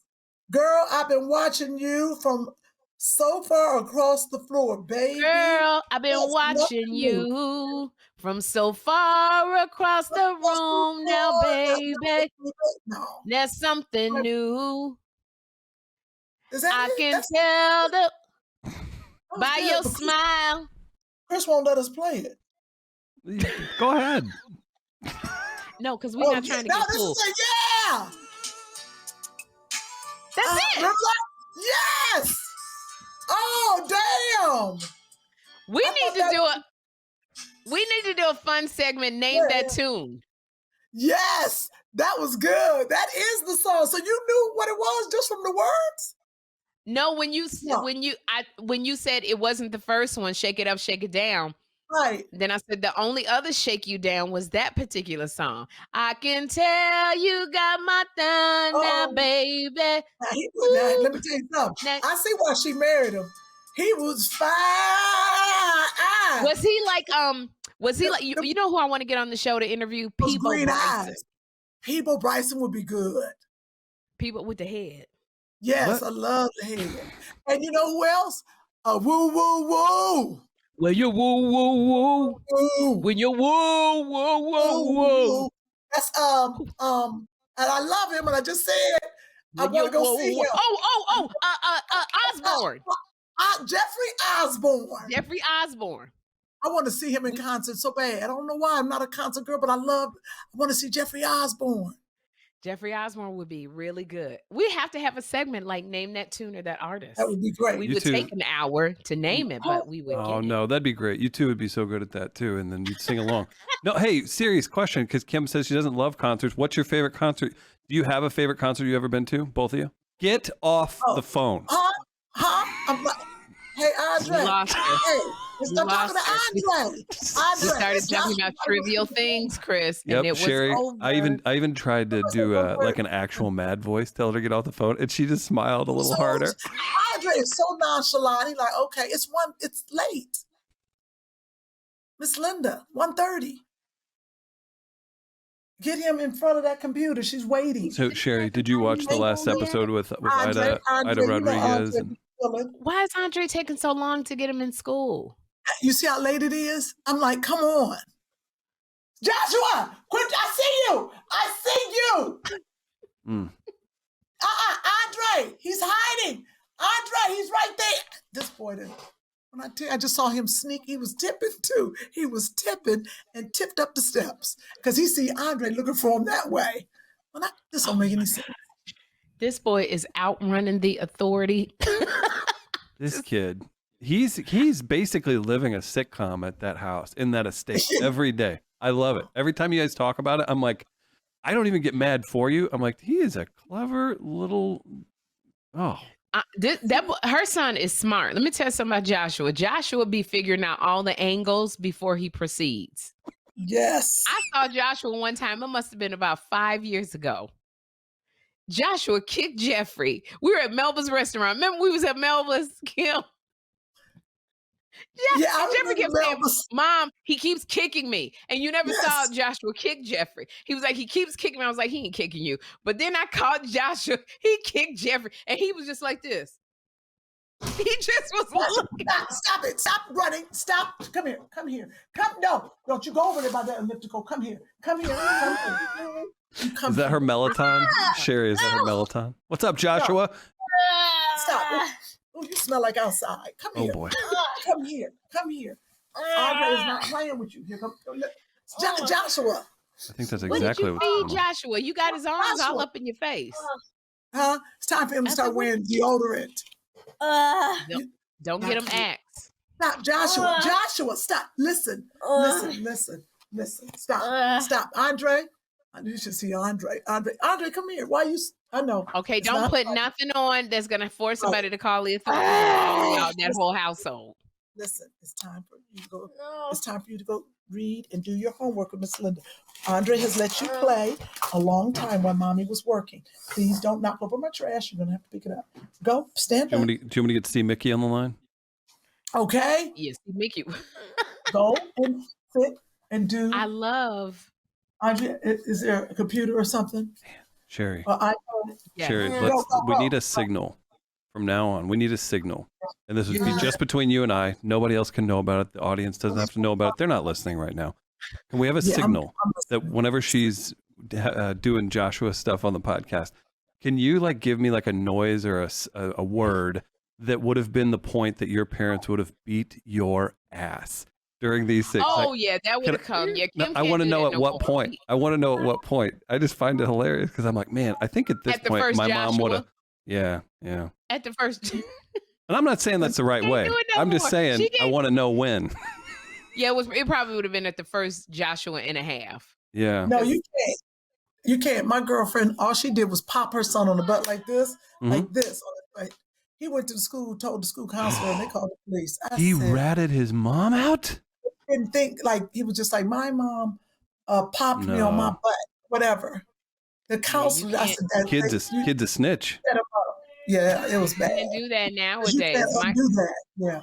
S3: Girl, I've been watching you from so far across the floor, baby.
S4: Girl, I've been
S3: There's
S4: watching
S3: nothing new.
S4: you from so far across the room now, baby.
S3: No.
S4: There's something new.
S3: Is that
S4: I
S3: it?
S4: can
S3: That's-
S4: tell
S3: that was
S4: by
S3: good,
S4: your
S3: but
S4: smile.
S3: Chris won't let us play it.
S5: Go ahead.
S4: No, because we're not trying to get
S3: this
S4: cool.
S3: is a yeah.
S4: That's it.
S3: Remember that? Yes. Oh, damn.
S4: We
S3: I
S4: need
S3: thought
S4: to
S3: that
S4: do
S3: was-
S4: we need to do a fun segment. Name
S3: Yeah,
S4: that tune.
S3: Yes, that was good. That is the song. So you knew what it was just from the words?
S4: No, when you
S3: No.
S4: when you said it wasn't the first one, Shake It Up, Shake It Down.
S3: Right.
S4: Then I said the only other Shake You Down was that particular song. I can tell you got my thumb now,
S3: Oh.
S4: baby.
S3: Now, let me tell you something.
S4: Now-
S3: I see why she married him. He was fine.
S4: Was he like you know who I want to get on the show to interview?
S3: Those
S4: People
S3: green
S4: Bryson.
S3: eyes. People Bryson would be good.
S4: People with the head.
S3: Yes,
S5: What?
S3: I love the head. And you know who else? Woo Woo Woo.
S4: Well, you woo woo woo.
S3: Woo.
S4: When you woo woo woo woo.
S3: That's and I love him, and I just said I
S4: When you
S3: want to go
S4: woo,
S3: see
S4: woo.
S3: him.
S4: Osborne.
S3: Jeffrey Osborne.
S4: Jeffrey Osborne.
S3: I want to see him in concert so bad. I don't know why. I'm not a concert girl, but I want to see Jeffrey Osborne.
S4: Jeffrey Osborne would be really good. We have to have a segment like name that tune or that artist.
S3: That would be great.
S4: We
S5: You
S4: would
S5: too.
S4: take an hour to name it, but we would
S5: Oh
S4: get
S5: no, that'd be great. You two would be so good at that too, and then you'd sing along. No, hey, serious question, because Kym says she doesn't love concerts. What's your favorite concert? Do you have a favorite concert you ever been to? Both of you? Get off the phone.
S3: Huh? I'm like, hey, Andre.
S4: We lost her.
S3: Hey, let's
S4: We
S3: start talking
S4: lost
S3: to Andre.
S4: We started talking about trivial things, Chris, and it
S5: Yep,
S4: was
S5: Sherri.
S4: over.
S5: I even tried to do like an actual mad voice, tell her to get off the phone, and she just smiled a little harder.
S3: Andre is so nonchalant. He's like, okay, it's late. Miss Linda, 1:30. Get him in front of that computer. She's waiting.
S5: So, Sherri, did you watch the last episode with
S3: Andre,
S5: Ida
S3: you know
S5: Rodriguez?
S3: Andre
S5: And
S3: be chilling.
S4: Why is Andre taking so long to get him in school?
S3: You see how late it is? I'm like, come on. Joshua, quick, I see you. I see you. Andre, he's hiding. Andre, he's right there. This boy, when I tell you, I just saw him sneak. He was tipping too. He was tipping and tipped up the steps because he see Andre looking for him that way. This don't make any sense.
S4: This boy is outrunning the authority.
S5: This kid, he's basically living a sitcom at that house, in that estate every day. I love it. Every time you guys talk about it, I'm like, I don't even get mad for you. I'm like, he is a clever little,
S4: Her son is smart. Let me tell you something about Joshua. Joshua be figuring out all the angles before he proceeds.
S3: Yes.
S4: I saw Joshua one time. It must have been about 5 years ago. Joshua kicked Jeffrey. We were at Melba's restaurant. Remember we was at Melba's, Kym? Jeffrey kept saying, Mom, he keeps kicking me. And you never saw Joshua kick Jeffrey. He was like, he keeps kicking me. I was like, he ain't kicking you. But then I caught Joshua. He kicked Jeffrey. And he was just like this. He just was looking.
S3: Stop it. Stop running. Stop. Come here. Come here. No. Don't you go over there by that elliptical. Come here. Come here. Come here.
S5: is that her Peloton? Sherri, is that her Peloton? What's up, Joshua?
S3: Stop. Oh, you smell like outside. Come here.
S5: Oh boy.
S3: Come here. Come here. Andre is not playing with you. Here come Joshua.
S5: I think that's
S4: What
S5: exactly
S4: did you
S5: what's
S4: feed
S5: going on.
S4: Joshua? You got his arms all
S3: Joshua.
S4: up in your face.
S3: Huh? It's time for him to start wearing deodorant.
S4: Don't get him axed.
S3: Stop, Joshua. Joshua, stop. Listen. Stop. Stop. Andre. You should see Andre. Andre, come here. Why you? I know.
S4: Okay,
S3: It's
S4: don't
S3: not
S4: put
S3: right.
S4: nothing on that's gonna force
S3: Right.
S4: somebody to call the authorities on all y'all, that
S3: Listen,
S4: whole household.
S3: listen, it's time for you to go. It's time for you to go read and do your homework with Miss Linda. Andre has let you play a long time while mommy was working. Please don't knock over my trash. You're gonna have to pick it up. Go, stand
S5: Do
S3: up.
S5: you want me to get to see Mickey on the line?
S3: Okay,
S4: Yes, Mickey.
S3: go and sit and do.
S4: I love.
S3: Andre, is there a computer or something?
S5: Sherri.
S3: I
S4: Yes.
S5: Sherri,
S3: Go.
S5: we need a signal from now on. We need a signal. And this would be
S3: Yeah.
S5: just between you and I. Nobody else can know about it. The audience doesn't have to know about it. They're not listening right now. Can we have a
S3: Yeah,
S5: signal
S3: I'm
S5: that whenever she's doing Joshua stuff on the podcast, can you like give me like a noise or a word that would have been the point that your parents would have beat your ass during these things?
S4: Oh
S5: Like,
S4: yeah, that would have come. Yeah,
S5: no,
S4: Kym
S5: I
S4: can't
S5: want to
S4: do
S5: know
S4: that
S5: at
S4: no
S5: what
S4: more.
S5: point. I want to know at what point. I just find it hilarious because I'm like, man, I think at this
S4: At the
S5: point
S4: first
S5: my mom would have.
S4: Joshua?
S5: Yeah.
S4: At the first.
S5: And I'm not saying that's the right
S4: Can't
S5: way.
S4: do it no
S5: I'm just
S4: more.
S5: saying
S4: She
S5: I
S4: can't-
S5: want to know when.
S4: Yeah, it probably would have been at the first Joshua and a half.
S5: Yeah.
S3: No, you can't. You can't. My girlfriend, all she did was pop her son on the butt like this, like this. Like, he went to the school, told the school counselor, and they called the police. I
S5: He
S3: said,
S5: ratted his mom out?
S3: didn't think, like, he was just like, my mom popped me on my
S5: No.
S3: butt, whatever. The counselor, I
S4: can't-
S3: said, that
S5: Kid's a snitch.
S3: set him up. Yeah, it was
S4: You
S3: bad.
S4: can do that
S3: You
S4: nowadays.
S3: can't do that. Yeah.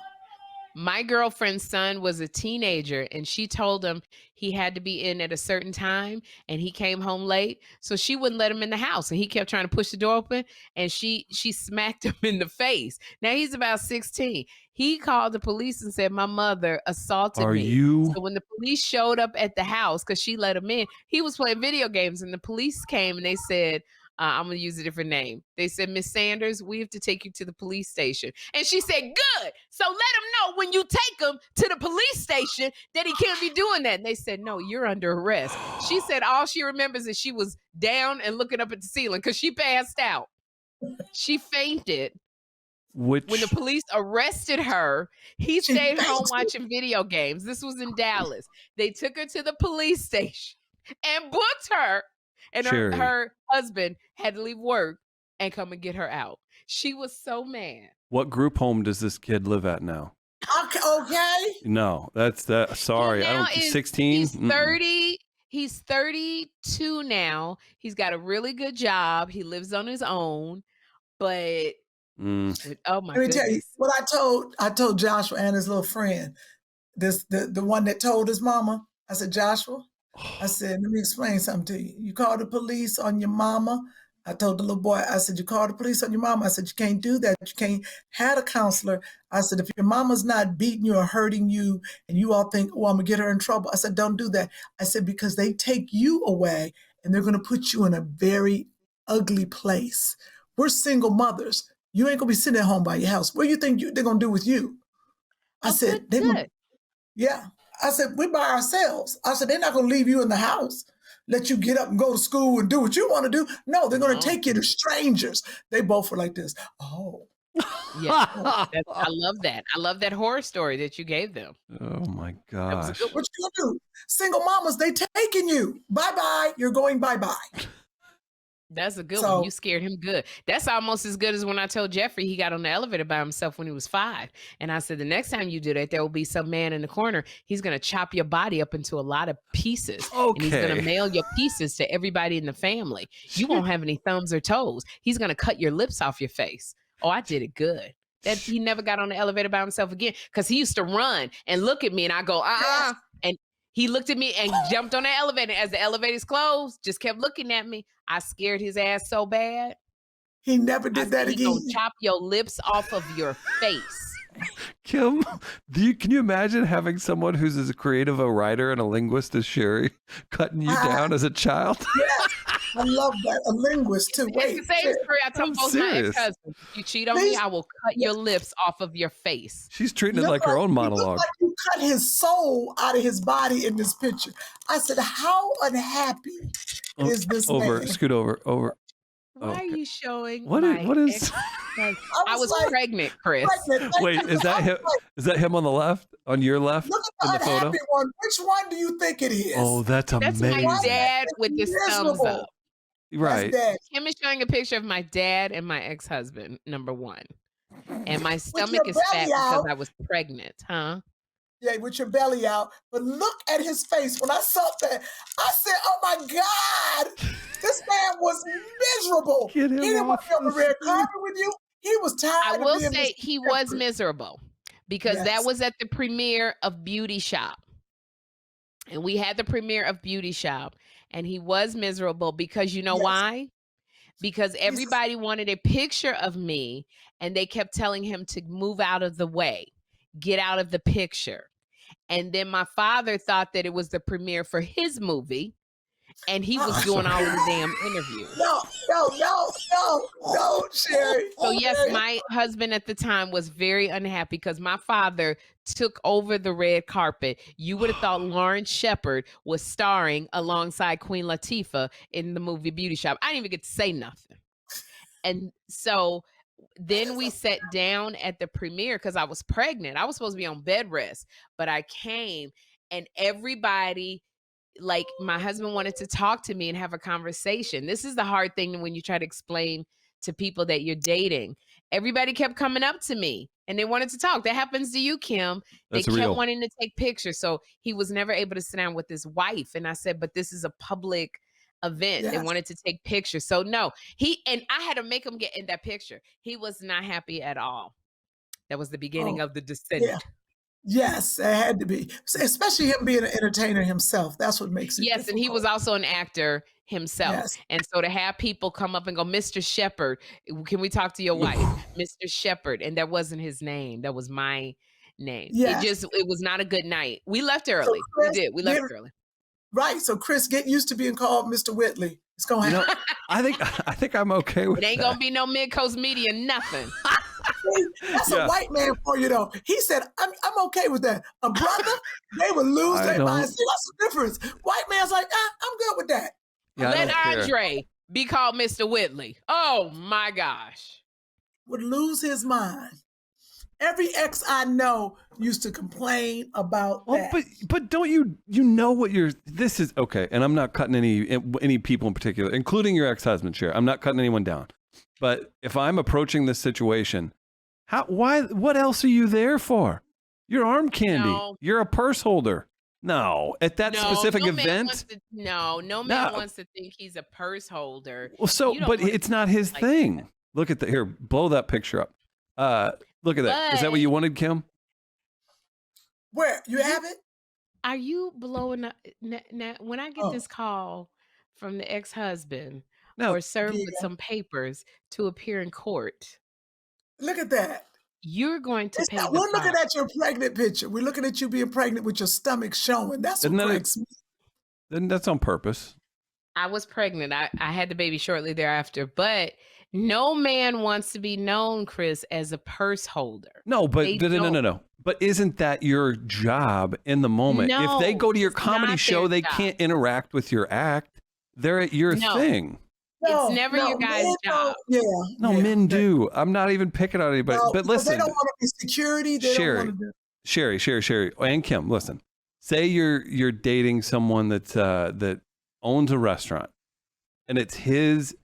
S4: My girlfriend's son was a teenager and she told him he had to be in at a certain time and he came home late. So she wouldn't let him in the house and he kept trying to push the door open and she smacked him in the face. Now he's about 16. He called the police and said, my mother assaulted
S5: Are
S4: me.
S5: you?
S4: So when the police showed up at the house, because she let him in, he was playing video games and the police came and they said, I'm going to use a different name. They said, Miss Sanders, we have to take you to the police station. And she said, good. So let him know when you take him to the police station that he can't be doing that. And they said, no, you're under arrest. She said all she remembers is she was down and looking up at the ceiling because she passed out. She fainted. When the police arrested her, he stayed home watching video games. This was in Dallas. They took her to the police station and booked her. And her husband had to leave work and come and get her out. She was so mad.
S5: What group home does this kid live at now?
S3: Okay.
S5: No, that's that. Sorry, I don't. 16.
S4: He's 30. He's 32 now. He's got a really good job. He lives on his own. But oh my
S3: Let me
S4: goodness.
S3: tell you what I told Joshua and his little friend. The one that told his mama. I said, Joshua, I said, let me explain something to you. You call the police on your mama. I told the little boy, I said, you call the police on your mama. I said, you can't do that. You can't have a counselor. I said, if your mama's not beating you or hurting you and you all think, oh, I'm going to get her in trouble. I said, don't do that. I said, because they take you away and they're going to put you in a very ugly place. We're single mothers. You ain't going to be sitting at home by your house. What do you think they're going to do with you? I said,
S4: good.
S3: Yeah. I said, we're by ourselves. I said, they're not going to leave you in the house, let you get up and go to school and do what you want to do. No, they're going to take you to strangers. They both were like this. Oh.
S4: Yeah. I love that. I love that horror story that you gave them.
S5: Oh my
S4: That was a
S5: gosh.
S4: good one.
S3: What you going to do? Single mamas, they taking you. Bye-bye. You're going bye-bye.
S4: That's a good
S3: So-
S4: one. You scared him good. That's almost as good as when I told Jeffrey he got on the elevator by himself when he was 5. And I said, the next time you do that, there will be some man in the corner. He's going to chop your body up into a lot of pieces. And he's going
S5: Okay.
S4: to mail your pieces to everybody in the family. You won't have any thumbs or toes. He's going to cut your lips off your face. Oh, I did it good. That he never got on the elevator by himself again because he used to run and look at me and I go, And he looked at me and jumped on the elevator. As the elevators closed, just kept looking at me. I scared his ass so bad.
S3: He never did that
S4: He
S3: again.
S4: gonna chop your lips off of your face.
S5: Kim, can you imagine having someone who's as creative a writer and a linguist as Sherri cutting you down as a child?
S3: I love that. A linguist, too.
S4: It's
S3: Wait.
S4: the same story I told
S5: I'm
S4: both my
S5: serious.
S4: ex-husbands. If you cheat on me, I will cut your lips off of your face.
S5: She's treating it
S3: Look
S5: like her own
S3: you
S5: monologue.
S3: look like you cut his soul out of his body in this picture. I said, how unhappy is this
S5: Over,
S3: man?
S5: scoot over.
S4: Why
S5: Okay.
S4: are you showing
S5: What
S4: my
S5: is?
S4: ex-husband? I
S3: was
S4: was
S3: like,
S4: pregnant, Chris.
S3: Pregnant. Thank
S5: Wait,
S3: you.
S5: is that
S3: I was
S5: him?
S3: like,
S5: Is that him on the left? On your left?
S3: look
S5: in
S3: at
S5: the
S3: the
S5: photo?
S3: unhappy one. Which one do you think it is?
S5: Oh, that's
S4: That's
S5: amazing.
S4: my dad with his thumbs
S3: Miserable.
S4: up.
S5: Right.
S3: Daddy.
S4: Kim is showing a picture of my dad and my ex-husband, number one. And my
S3: With
S4: stomach
S3: your
S4: is fat
S3: belly
S4: because
S3: out.
S4: I was pregnant, huh?
S3: Yeah, with your belly out. But look at his face. When I saw that, I said, oh my God, this man was miserable.
S5: Get
S3: He
S5: him
S3: didn't want to
S5: off
S3: be on the
S5: the
S3: red
S5: screen.
S3: carpet with you. He was
S4: I
S3: tired of
S4: will
S3: being
S4: say
S3: Mr.
S4: he was
S3: Shepherd.
S4: miserable because that
S3: Yes.
S4: was at the premiere of Beauty Shop. And we had the premiere of Beauty Shop. And he was miserable because you know
S3: Yes.
S4: why? Because everybody wanted a picture of me and they kept telling him to move out of the way, get out of the picture. And then my father thought that it was the premiere for his movie and he was doing all of the damn interviews.
S3: No, Sherri.
S4: So yes,
S3: Sherri.
S4: my husband at the time was very unhappy because my father took over the red carpet. You would have thought Lauren Shepherd was starring alongside Queen Latifah in the movie Beauty Shop. I didn't even get to say nothing. And so then we sat down at the premiere because I was pregnant. I was supposed to be on bed rest, but I came and everybody, like my husband wanted to talk to me and have a conversation. This is the hard thing when you try to explain to people that you're dating. Everybody kept coming up to me and they wanted to talk. That happens to you, Kym. They
S5: That's
S4: kept
S5: real.
S4: wanting to take pictures. So he was never able to sit down with his wife. And I said, but this is a public event. They
S3: Yes.
S4: wanted to take pictures. So no, and I had to make him get in that picture. He was not happy at all. That was the beginning of the descent.
S3: Yeah. Yes, it had to be. Especially him being an entertainer himself. That's what makes it
S4: Yes, and he was
S3: difficult.
S4: also an actor himself.
S3: Yes.
S4: And so to have people come up and go, Mr. Shepherd, can we talk to your wife? Mr. Shepherd. And that wasn't his name. That was my name.
S3: Yes.
S4: It was not a good night. We left early.
S3: Chris,
S4: We did. We left early.
S3: Right. So Chris, get used to being called Mr. Whitley. It's gonna
S5: You know,
S3: happen.
S5: I think I'm okay with
S4: It ain't
S5: that.
S4: gonna be no mid-coast media, nothing.
S3: That's
S5: Yeah.
S3: a white man for you, though. He said, I'm okay with that. A brother, they would lose
S5: I
S3: their
S5: don't-
S3: mind. See, that's the difference. White man's like, I'm good with that.
S5: Yeah, I
S4: Let
S5: don't care.
S4: Andre be called Mr. Whitley. Oh my gosh.
S3: Would lose his mind. Every ex I know used to complain about
S5: Well,
S3: that.
S5: but don't you know what this is okay, and I'm not cutting any people in particular, including your ex-husband, Sherri. I'm not cutting anyone down. But if I'm approaching this situation, what else are you there for? You're arm candy.
S4: No.
S5: You're a purse holder. No, at that specific
S4: no man
S5: event.
S4: wants to- no man wants to think he's a purse holder.
S5: Well, so,
S4: You don't
S5: but
S4: wanna
S5: it's not his
S4: like
S5: thing.
S4: that.
S5: Look at here, blow that picture up. Look at that. Is that what you wanted, Kym?
S3: Where? You have it?
S4: Are you blowing up when I get
S3: Oh.
S4: this call from the ex-husband
S5: No.
S4: or served with
S3: Yeah.
S4: some papers to appear in court,
S3: Look at that.
S4: you're going to pay the
S3: We're looking
S4: fine.
S3: at your pregnant picture. We're looking at you being pregnant with your stomach showing. That's what
S5: Isn't that
S3: cracks me.
S5: Then that's on purpose.
S4: I was pregnant. I had the baby shortly thereafter, but no man wants to be known, Chris, as a purse holder.
S5: No, but
S4: They
S5: no.
S4: don't.
S5: But isn't that your job in the moment? If they
S4: No,
S5: go to your
S4: it's
S5: comedy
S4: not
S5: show,
S4: their
S5: they
S4: job.
S5: can't interact with your act. They're at your
S4: No.
S5: thing.
S4: It's never your guy's
S3: men
S4: job.
S3: don't- Yeah.
S5: No,
S3: yeah.
S5: men do. I'm not even picking on anybody.
S3: No,
S5: but
S3: because they
S5: listen,
S3: don't want to be security. They
S5: Sherri.
S3: don't want to do.
S5: Sherri, and Kym, listen. Say you're dating someone that owns a restaurant, and it's his.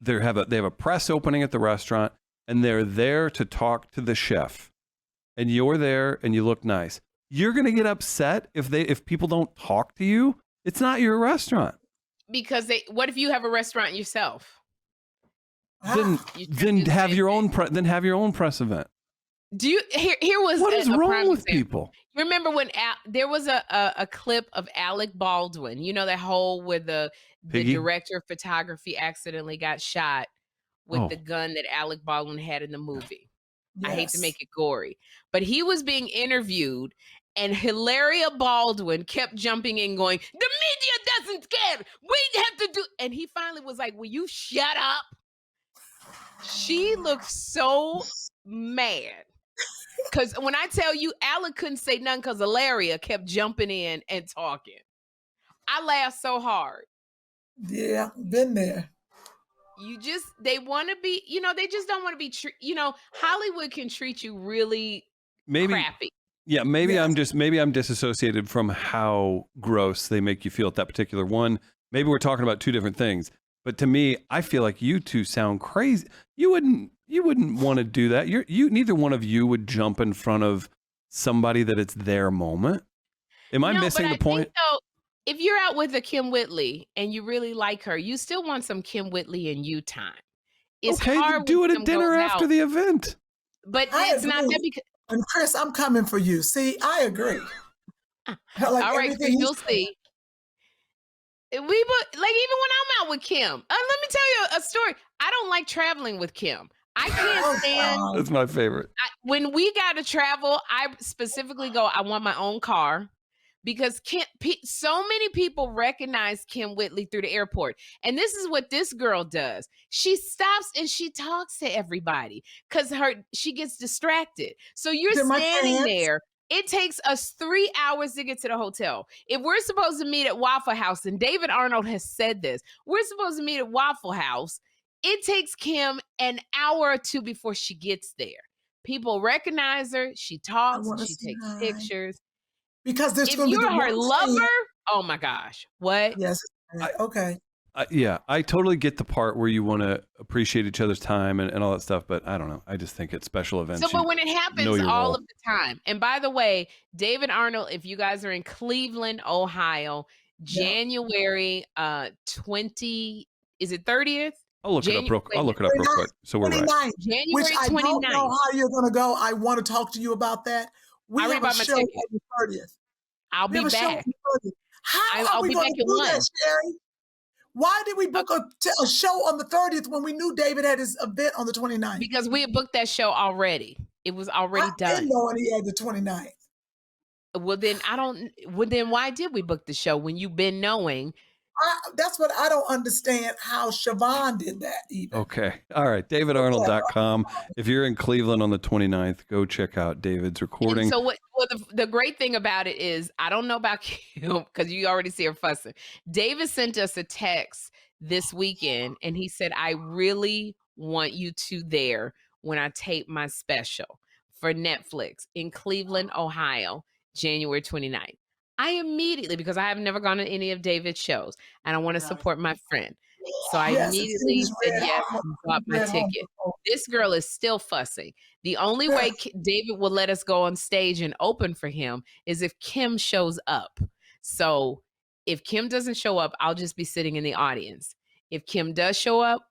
S5: They have a press opening at the restaurant, and they're there to talk to the chef, and you're there, and you look nice. You're gonna get upset if people don't talk to you. It's not your restaurant.
S4: Because what if you have a restaurant yourself?
S5: Then
S4: You
S5: then
S4: do the
S5: have
S4: same
S5: your
S4: thing.
S5: own have your own press event.
S4: Do you here was
S5: What is
S4: a
S5: wrong
S4: prime
S5: with
S4: example.
S5: people?
S4: Remember when there was a clip of Alec Baldwin, you know, that whole where the
S5: Piggy?
S4: director of photography accidentally got shot with
S5: Oh.
S4: the gun that Alec Baldwin had in the movie. I hate to
S3: Yes.
S4: make it gory, but he was being interviewed and Hilaria Baldwin kept jumping in going, the media doesn't care. We have to do, and he finally was like, will you shut up? She looked so mad. Because when I tell you, Alec couldn't say nothing because Hilaria kept jumping in and talking. I laughed so hard.
S3: Yeah, been there.
S4: They want to be, they just don't want to be, Hollywood can treat you really
S5: Maybe
S4: crappy.
S5: Yeah, maybe
S3: Yes.
S5: I'm disassociated from how gross they make you feel at that particular one. Maybe we're talking about two different things. But to me, I feel like you two sound crazy. You wouldn't want to do that. Neither one of you would jump in front of somebody that it's their moment. Am I missing the point?
S4: Think, if you're out with a Kym Whitley and you really like her, you still want some Kym Whitley and you time. It's
S5: okay,
S4: hard
S5: do it at dinner after the event.
S4: But it's not that because.
S3: And Chris, I'm coming for you. See, I agree.
S4: All right, Chris, you'll see. Even when I'm out with Kym, let me tell you a story. I don't like traveling with Kym. I can't stand.
S5: That's my favorite.
S4: When we got to travel, I specifically go, I want my own car. Because so many people recognize Kym Whitley through the airport. And this is what this girl does. She stops and she talks to everybody because she gets distracted. So you're standing there. It takes us 3 hours to get to the hotel. If we're supposed to meet at Waffle House, and David Arnold has said this, we're supposed to meet at Waffle House. It takes Kym an hour or two before she gets there. People recognize her. She talks. She takes pictures.
S3: Because there's
S4: if you're her lover, oh my gosh, what?
S3: Yes. Okay.
S5: Yeah, I totally get the part where you want to appreciate each other's time and all that stuff, but I don't know. I just think it's special events.
S4: So, but when it happens all of the time, and by the way, David Arnold, if you guys are in Cleveland, Ohio, January 20, is it 30th?
S5: I'll look it up real quick. So we're right.
S4: January 29th.
S3: Which I don't know how you're going to go. I want to talk to you about that. We have a show on the 30th.
S4: I'll be back.
S3: How are we going to do that, Sherri? Why did we book a show on the 30th when we knew David had his event on the 29th?
S4: Because we had booked that show already. It was already done. I didn't
S3: know he had the 29th.
S4: Well, then why did we book the show when you've been knowing?
S3: That's what I don't understand, how Siobhan did that even.
S5: Okay. All right. DavidArnold.com. If you're in Cleveland on the 29th, go check out David's recording.
S4: And so the great thing about it is, I don't know about Kym because you already see her fussing. David sent us a text this weekend and he said, I really want you two there when I tape my special for Netflix in Cleveland, Ohio, January 29th. I immediately, because I have never gone to any of David's shows and I want to support my friend. So I immediately said yes and bought my ticket. This girl is still fussing. The only way David will let us go on stage and open for him is if Kym shows up. So if Kym doesn't show up, I'll just be sitting in the audience. If Kym does show up,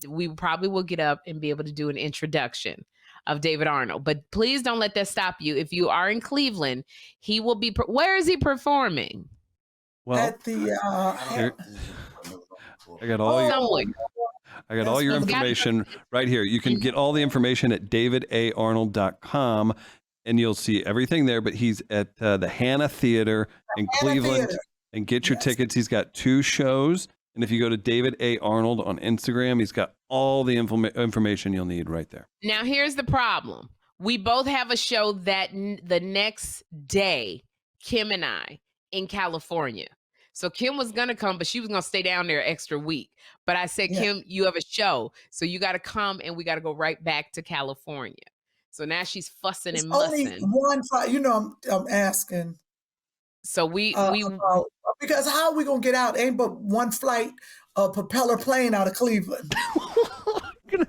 S4: we probably will get up and be able to do an introduction of David Arnold. But please don't let that stop you. If you are in Cleveland, he will be, where is he performing?
S5: Well,
S3: at the,
S5: I got all your information right here. You can get all the information at davidarnold.com and you'll see everything there. But he's at the Hannah Theater in Cleveland and get your tickets. He's got 2 shows. And if you go to David A. Arnold on Instagram, he's got all the information you'll need right there.
S4: Now, here's the problem. We both have a show that the next day, Kym and I, in California. So Kym was going to come, but she was going to stay down there extra week. But I said, Kym, you have a show. So you got to come and we got to go right back to California. So now she's fussing and mussing.
S3: Only one flight, I'm asking.
S4: So we
S3: because how are we gonna get out? Ain't but one flight, a propeller plane out of Cleveland.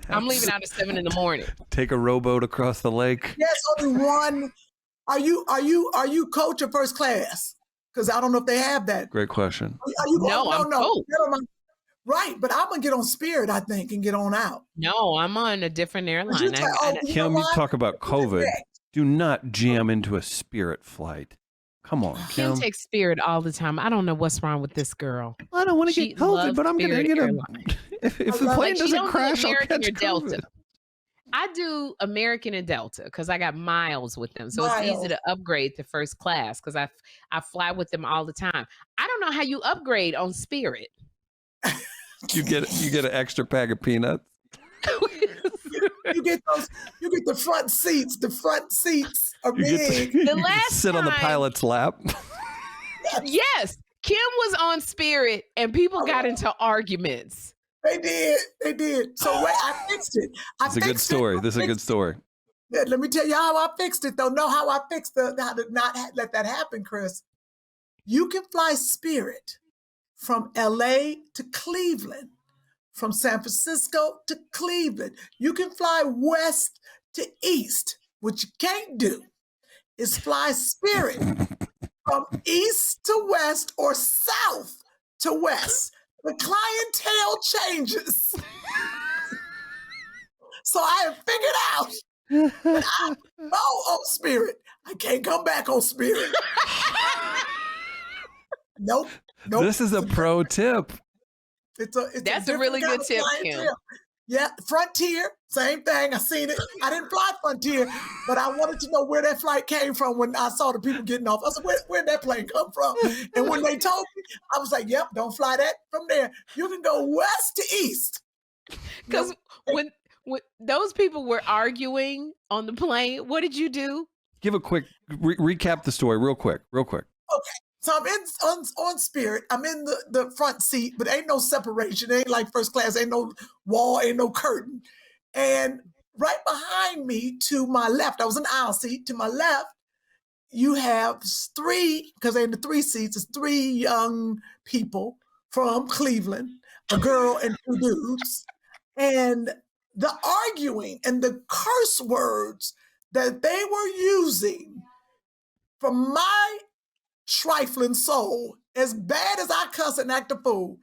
S4: I'm leaving out at 7 a.m.
S5: Take a rowboat across the lake.
S3: Yes, only one. Are you coach or first class? Because I don't know if they have that.
S5: Great question.
S4: No.
S3: Right, but I'm gonna get on Spirit, I think, and get on out.
S4: No, I'm on a different airline.
S5: Kym, you talk about COVID. Do not jam into a Spirit flight. Come on,
S4: Kym takes Spirit all the time. I don't know what's wrong with this girl.
S5: I don't want to get COVID, but I'm going to get if the plane doesn't crash, I'll catch COVID.
S4: Delta. I do American and Delta because I got miles with them. So it's easy to upgrade to first class because I fly with them all the time. I don't know how you upgrade on Spirit.
S5: You get an extra pack of peanuts.
S3: You get the front seats. The front seats are big.
S4: The last
S5: sit on the pilot's lap.
S4: Yes, Kym was on Spirit, and people got into arguments.
S3: They did. So wait, I fixed it.
S5: This is a good story.
S3: Yeah, let me tell you how I fixed it. Though, know how I fixed how to not let that happen, Chris. You can fly Spirit from LA to Cleveland from San Francisco to Cleveland. You can fly west to east. What you can't do is fly Spirit from east to west or south to west. The clientele changes. So I have figured out that I go on Spirit. I can't come back on Spirit. Nope.
S5: This is a pro tip.
S4: That's a really good tip, Kym.
S3: Yeah, Frontier, same thing. I seen it. I didn't fly Frontier, but I wanted to know where that flight came from when I saw the people getting off. I said, where'd that plane come from? And when they told me, I was like, yep, don't fly that from there. You can go west to east.
S4: Because when those people were arguing on the plane, what did you do?
S5: Give a quick recap the story real quick.
S3: Okay. So I'm on Spirit. I'm in the front seat, but ain't no separation. It ain't like first class. Ain't no wall. Ain't no curtain. And right behind me to my left, I was in the aisle seat. To my left, you have three, because they're in the three seats, it's three young people from Cleveland, a girl and two dudes. And the arguing and the curse words that they were using from my trifling soul, as bad as I cuss and act a fool,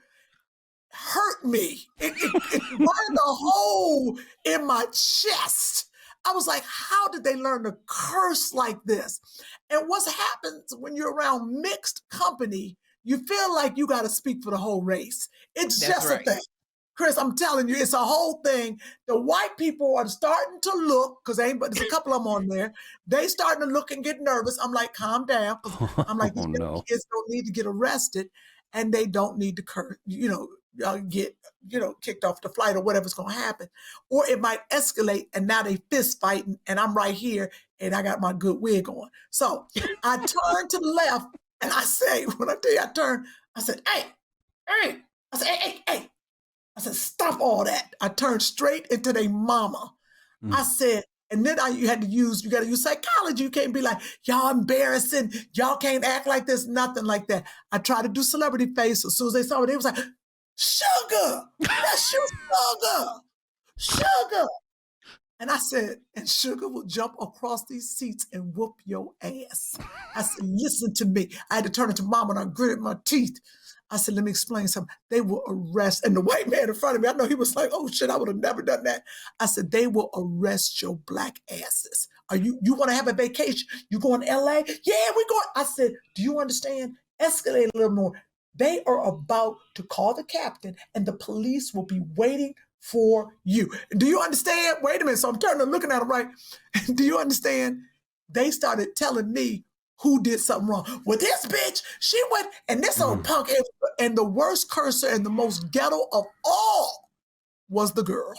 S3: hurt me. It burned a hole in my chest. I was like, how did they learn to curse like this? And what happens when you're around mixed company, you feel like you got to speak for the whole race. It's just a thing. Chris, I'm telling you, it's a whole thing. The white people are starting to look, because there's a couple of them on there. They starting to look and get nervous. I'm like, calm down. I'm like, these kids don't need to get arrested, and they don't need to get kicked off the flight or whatever's going to happen. Or it might escalate, and now they fist fighting, and I'm right here, and I got my good wig on. So I turn to the left, and I say, when I tell you I turn, I said, hey. I said, hey. I said, stop all that. I turned straight into their mama. I said, and then you got to use psychology. You can't be like, y'all embarrassing. Y'all can't act like this, nothing like that. I tried to do celebrity face. As soon as they saw it, they was like, Sugar, that's you, Sugar. And I said, and Sugar will jump across these seats and whoop your ass. I said, listen to me. I had to turn into mama and I gritted my teeth. I said, let me explain something. They will arrest, and the white man in front of me, I know he was like, oh shit, I would have never done that. I said, they will arrest your black asses. You want to have a vacation? You going to LA? Yeah, we're going. I said, do you understand? Escalate a little more. They are about to call the captain and the police will be waiting for you. Do you understand? Wait a minute. So I'm turning and looking at them, right? Do you understand? They started telling me who did something wrong. Well, this bitch, she went, and this old punk, and the worst cursor and the most ghetto of all was the girl.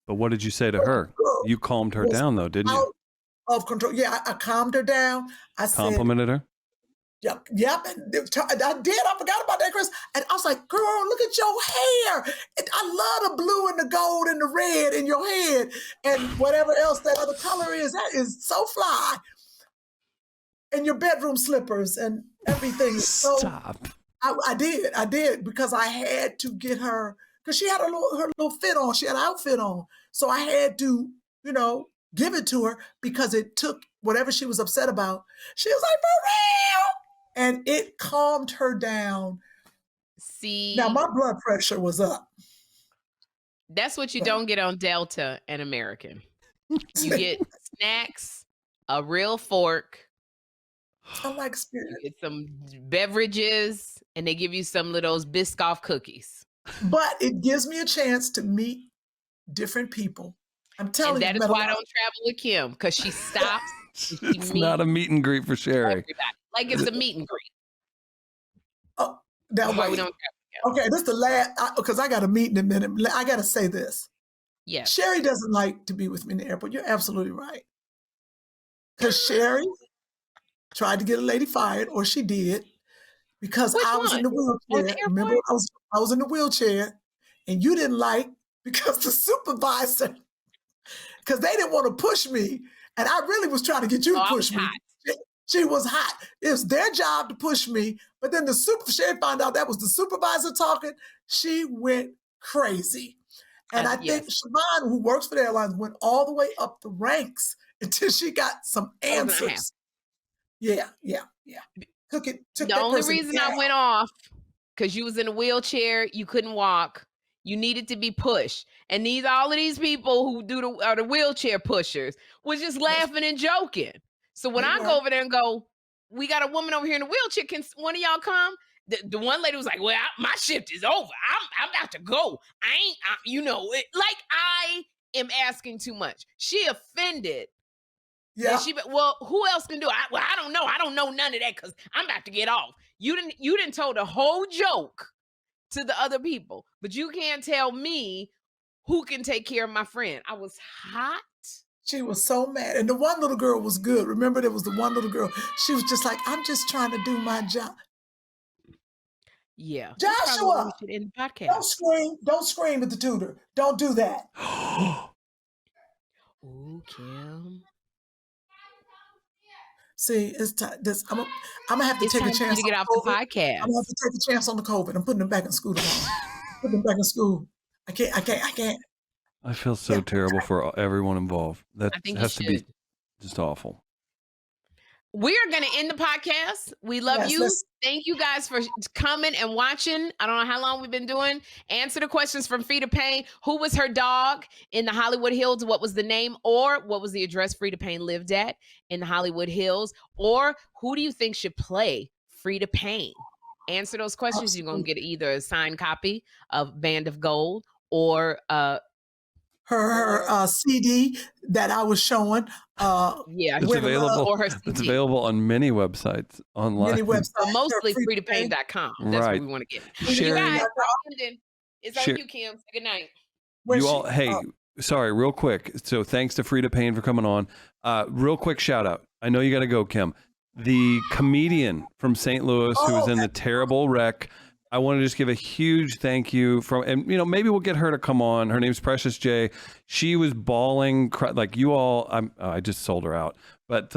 S5: But what did you say to her? You calmed her down, though, didn't you?
S3: Out of control. Yeah, I calmed her down. I
S5: complimented her?
S3: Yep. And I did. I forgot about that, Chris. And I was like, girl, look at your hair. I love the blue and the gold and the red in your head and whatever else that other color is. That is so fly. And your bedroom slippers and everything.
S5: Stop.
S3: So I did because I had to get her, because she had her little fit on. She had an outfit on. So I had to, give it to her because it took whatever she was upset about. She was like, for real. And it calmed her down.
S4: See.
S3: Now my blood pressure was up.
S4: That's what you don't get on Delta and American. You get snacks, a real fork.
S3: I like Spirit.
S4: You get some beverages, and they give you some of those Biscoff cookies.
S3: But it gives me a chance to meet different people. I'm telling you.
S4: And that is why I don't travel with Kym, because she stops.
S5: It's not a meet and greet for Sherri.
S4: Everybody. Like it's a meet and greet.
S3: Oh, that's
S4: why we don't travel
S3: together. Okay, this is the last, because I got a meet in a minute. I got to say this.
S4: Yes.
S3: Sherri doesn't like to be with me in the airport. You're absolutely right. Because Sherri tried to get a lady fired, or she did, because I was in the wheelchair. Remember, I was in the wheelchair, and you didn't like, because the supervisor, because they didn't want to push me, and I really was trying to get you to push me. She was hot. It was their job to push me, but then Sherri found out that was the supervisor talking. She went crazy. And I think
S4: Yes.
S3: Siobhan, who works for the airlines, went all the way up the ranks until she got some answers. Yeah. Took
S4: The
S3: that
S4: only
S3: person
S4: reason
S3: down.
S4: I went off, because you was in a wheelchair, you couldn't walk, you needed to be pushed. And all of these people who are the wheelchair pushers was just laughing and joking. So when
S3: They
S4: I
S3: were.
S4: go over there and go, we got a woman over here in a wheelchair, can one of y'all come? The one lady was like, well, my shift is over. I'm about to go. I am asking too much. She offended.
S3: Yeah.
S4: And well, who else can do it? I don't know. I don't know none of that because I'm about to get off. You didn't tell the whole joke to the other people, but you can't tell me who can take care of my friend. I was hot.
S3: She was so mad. And the one little girl was good. Remember, there was the one little girl. She was just like, I'm just trying to do my job.
S4: Yeah.
S3: Joshua,
S4: We should end the podcast.
S3: don't scream at the tutor. Don't do that.
S4: Ooh, Kym.
S3: See, it's time. I'm gonna have to
S4: It's
S3: take
S4: time
S3: a
S4: for you
S3: chance
S4: to get
S3: on
S4: off the
S3: COVID.
S4: podcast.
S3: I'm gonna have to take a chance on the COVID. I'm putting them back in school tomorrow. Putting them back in school. I can't.
S5: I feel so terrible for everyone involved. That
S4: I think
S5: has to be
S4: should.
S5: just awful.
S4: We are going to end the podcast. We love
S3: Yes,
S4: you. Thank you guys for coming and watching. I don't know how long we've been doing. Answer the questions from Freda Payne. Who was her dog in the Hollywood Hills? What was the name? Or what was the address Freda Payne lived at in the Hollywood Hills? Or who do you think should play Freda Payne? Answer those questions. You're going to get either a signed copy of Band of Gold or
S3: her CD that I was showing.
S4: yeah,
S5: It's available.
S4: or her
S5: It's
S4: CD.
S5: available on many websites online.
S3: Many websites.
S4: Mostly FredaPayne.com. That's
S5: Right.
S4: what we want to get.
S5: Sherri,
S4: You guys, it's on
S5: Sherri-
S4: you, Kym. Say good night.
S5: you all, hey, sorry, real quick. So thanks to Freda Payne for coming on. Real quick shout out. I know you got to go, Kym. The comedian from St. Louis who was in the terrible wreck. I want to just give a huge thank you and maybe we'll get her to come on. Her name's Precious J. She was bawling, like you all. I just sold her out, but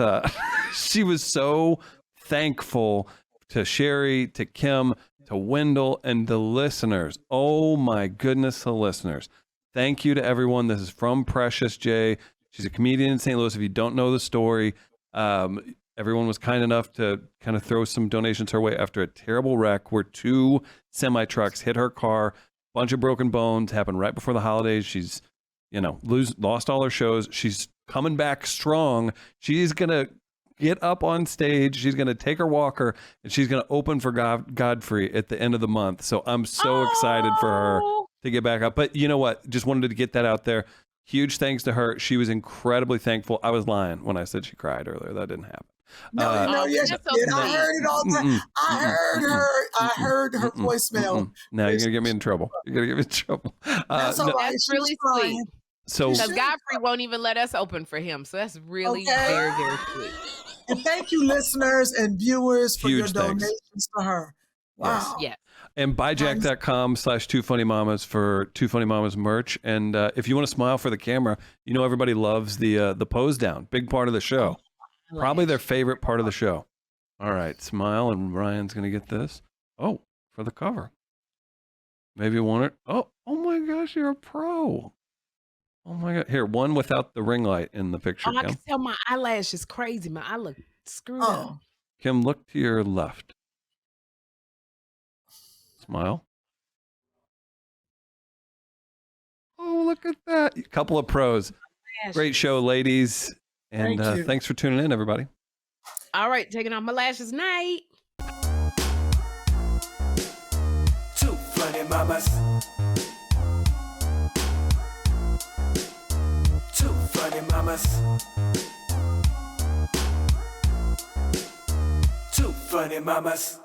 S5: she was so thankful to Sherri, to Kym, to Wendell, and the listeners. Oh my goodness, the listeners! Thank you to everyone. This is from Precious J. She's a comedian in St. Louis. If you don't know the story, everyone was kind enough to kind of throw some donations her way after a terrible wreck where 2 semi-trucks hit her car. Bunch of broken bones, happened right before the holidays. She's, lost all her shows. She's coming back strong. She's going to get up on stage. She's going to take her walker and she's going to open for Godfrey at the end of the month. So I'm so excited for her to get back up. But you know what? Just wanted to get that out there. Huge thanks to her. She was incredibly thankful. I was lying when I said she cried earlier. That didn't happen.
S3: Yes,
S4: that's
S3: she did.
S4: so
S3: I heard it all the time. I heard her voicemail.
S5: Now you're gonna get me in trouble. You're gonna get me in trouble.
S3: That's all right.
S4: That's
S3: She
S4: really
S3: was
S4: sweet.
S3: crying.
S5: So
S4: Because Godfrey won't even let us open for him. So that's really very, very sweet.
S3: And thank you, listeners and viewers, for your
S5: Huge thanks.
S3: donations to her. Wow.
S4: Yes.
S5: and buyjack.com/2funnymamas for 2 Funny Mamas merch. And if you want to smile for the camera, everybody loves the pose down. Big part of the show. Probably their favorite part of the show. All right, smile, and Ryan's gonna get this. Oh, for the cover. Maybe you want it. Oh my gosh, you're a pro. Oh my God. Here, one without the ring light in the picture,
S4: I
S5: Kym.
S4: can tell my eyelash is crazy. My eye look screwed up.
S5: Kym, look to your left. Smile. Oh, look at that. A couple of pros. Great show, ladies. And
S3: Thank you.
S5: thanks for tuning in, everybody.
S4: All right, taking off my lashes. Night.
S2: 2 funny mamas. 2 funny mamas. 2 funny mamas.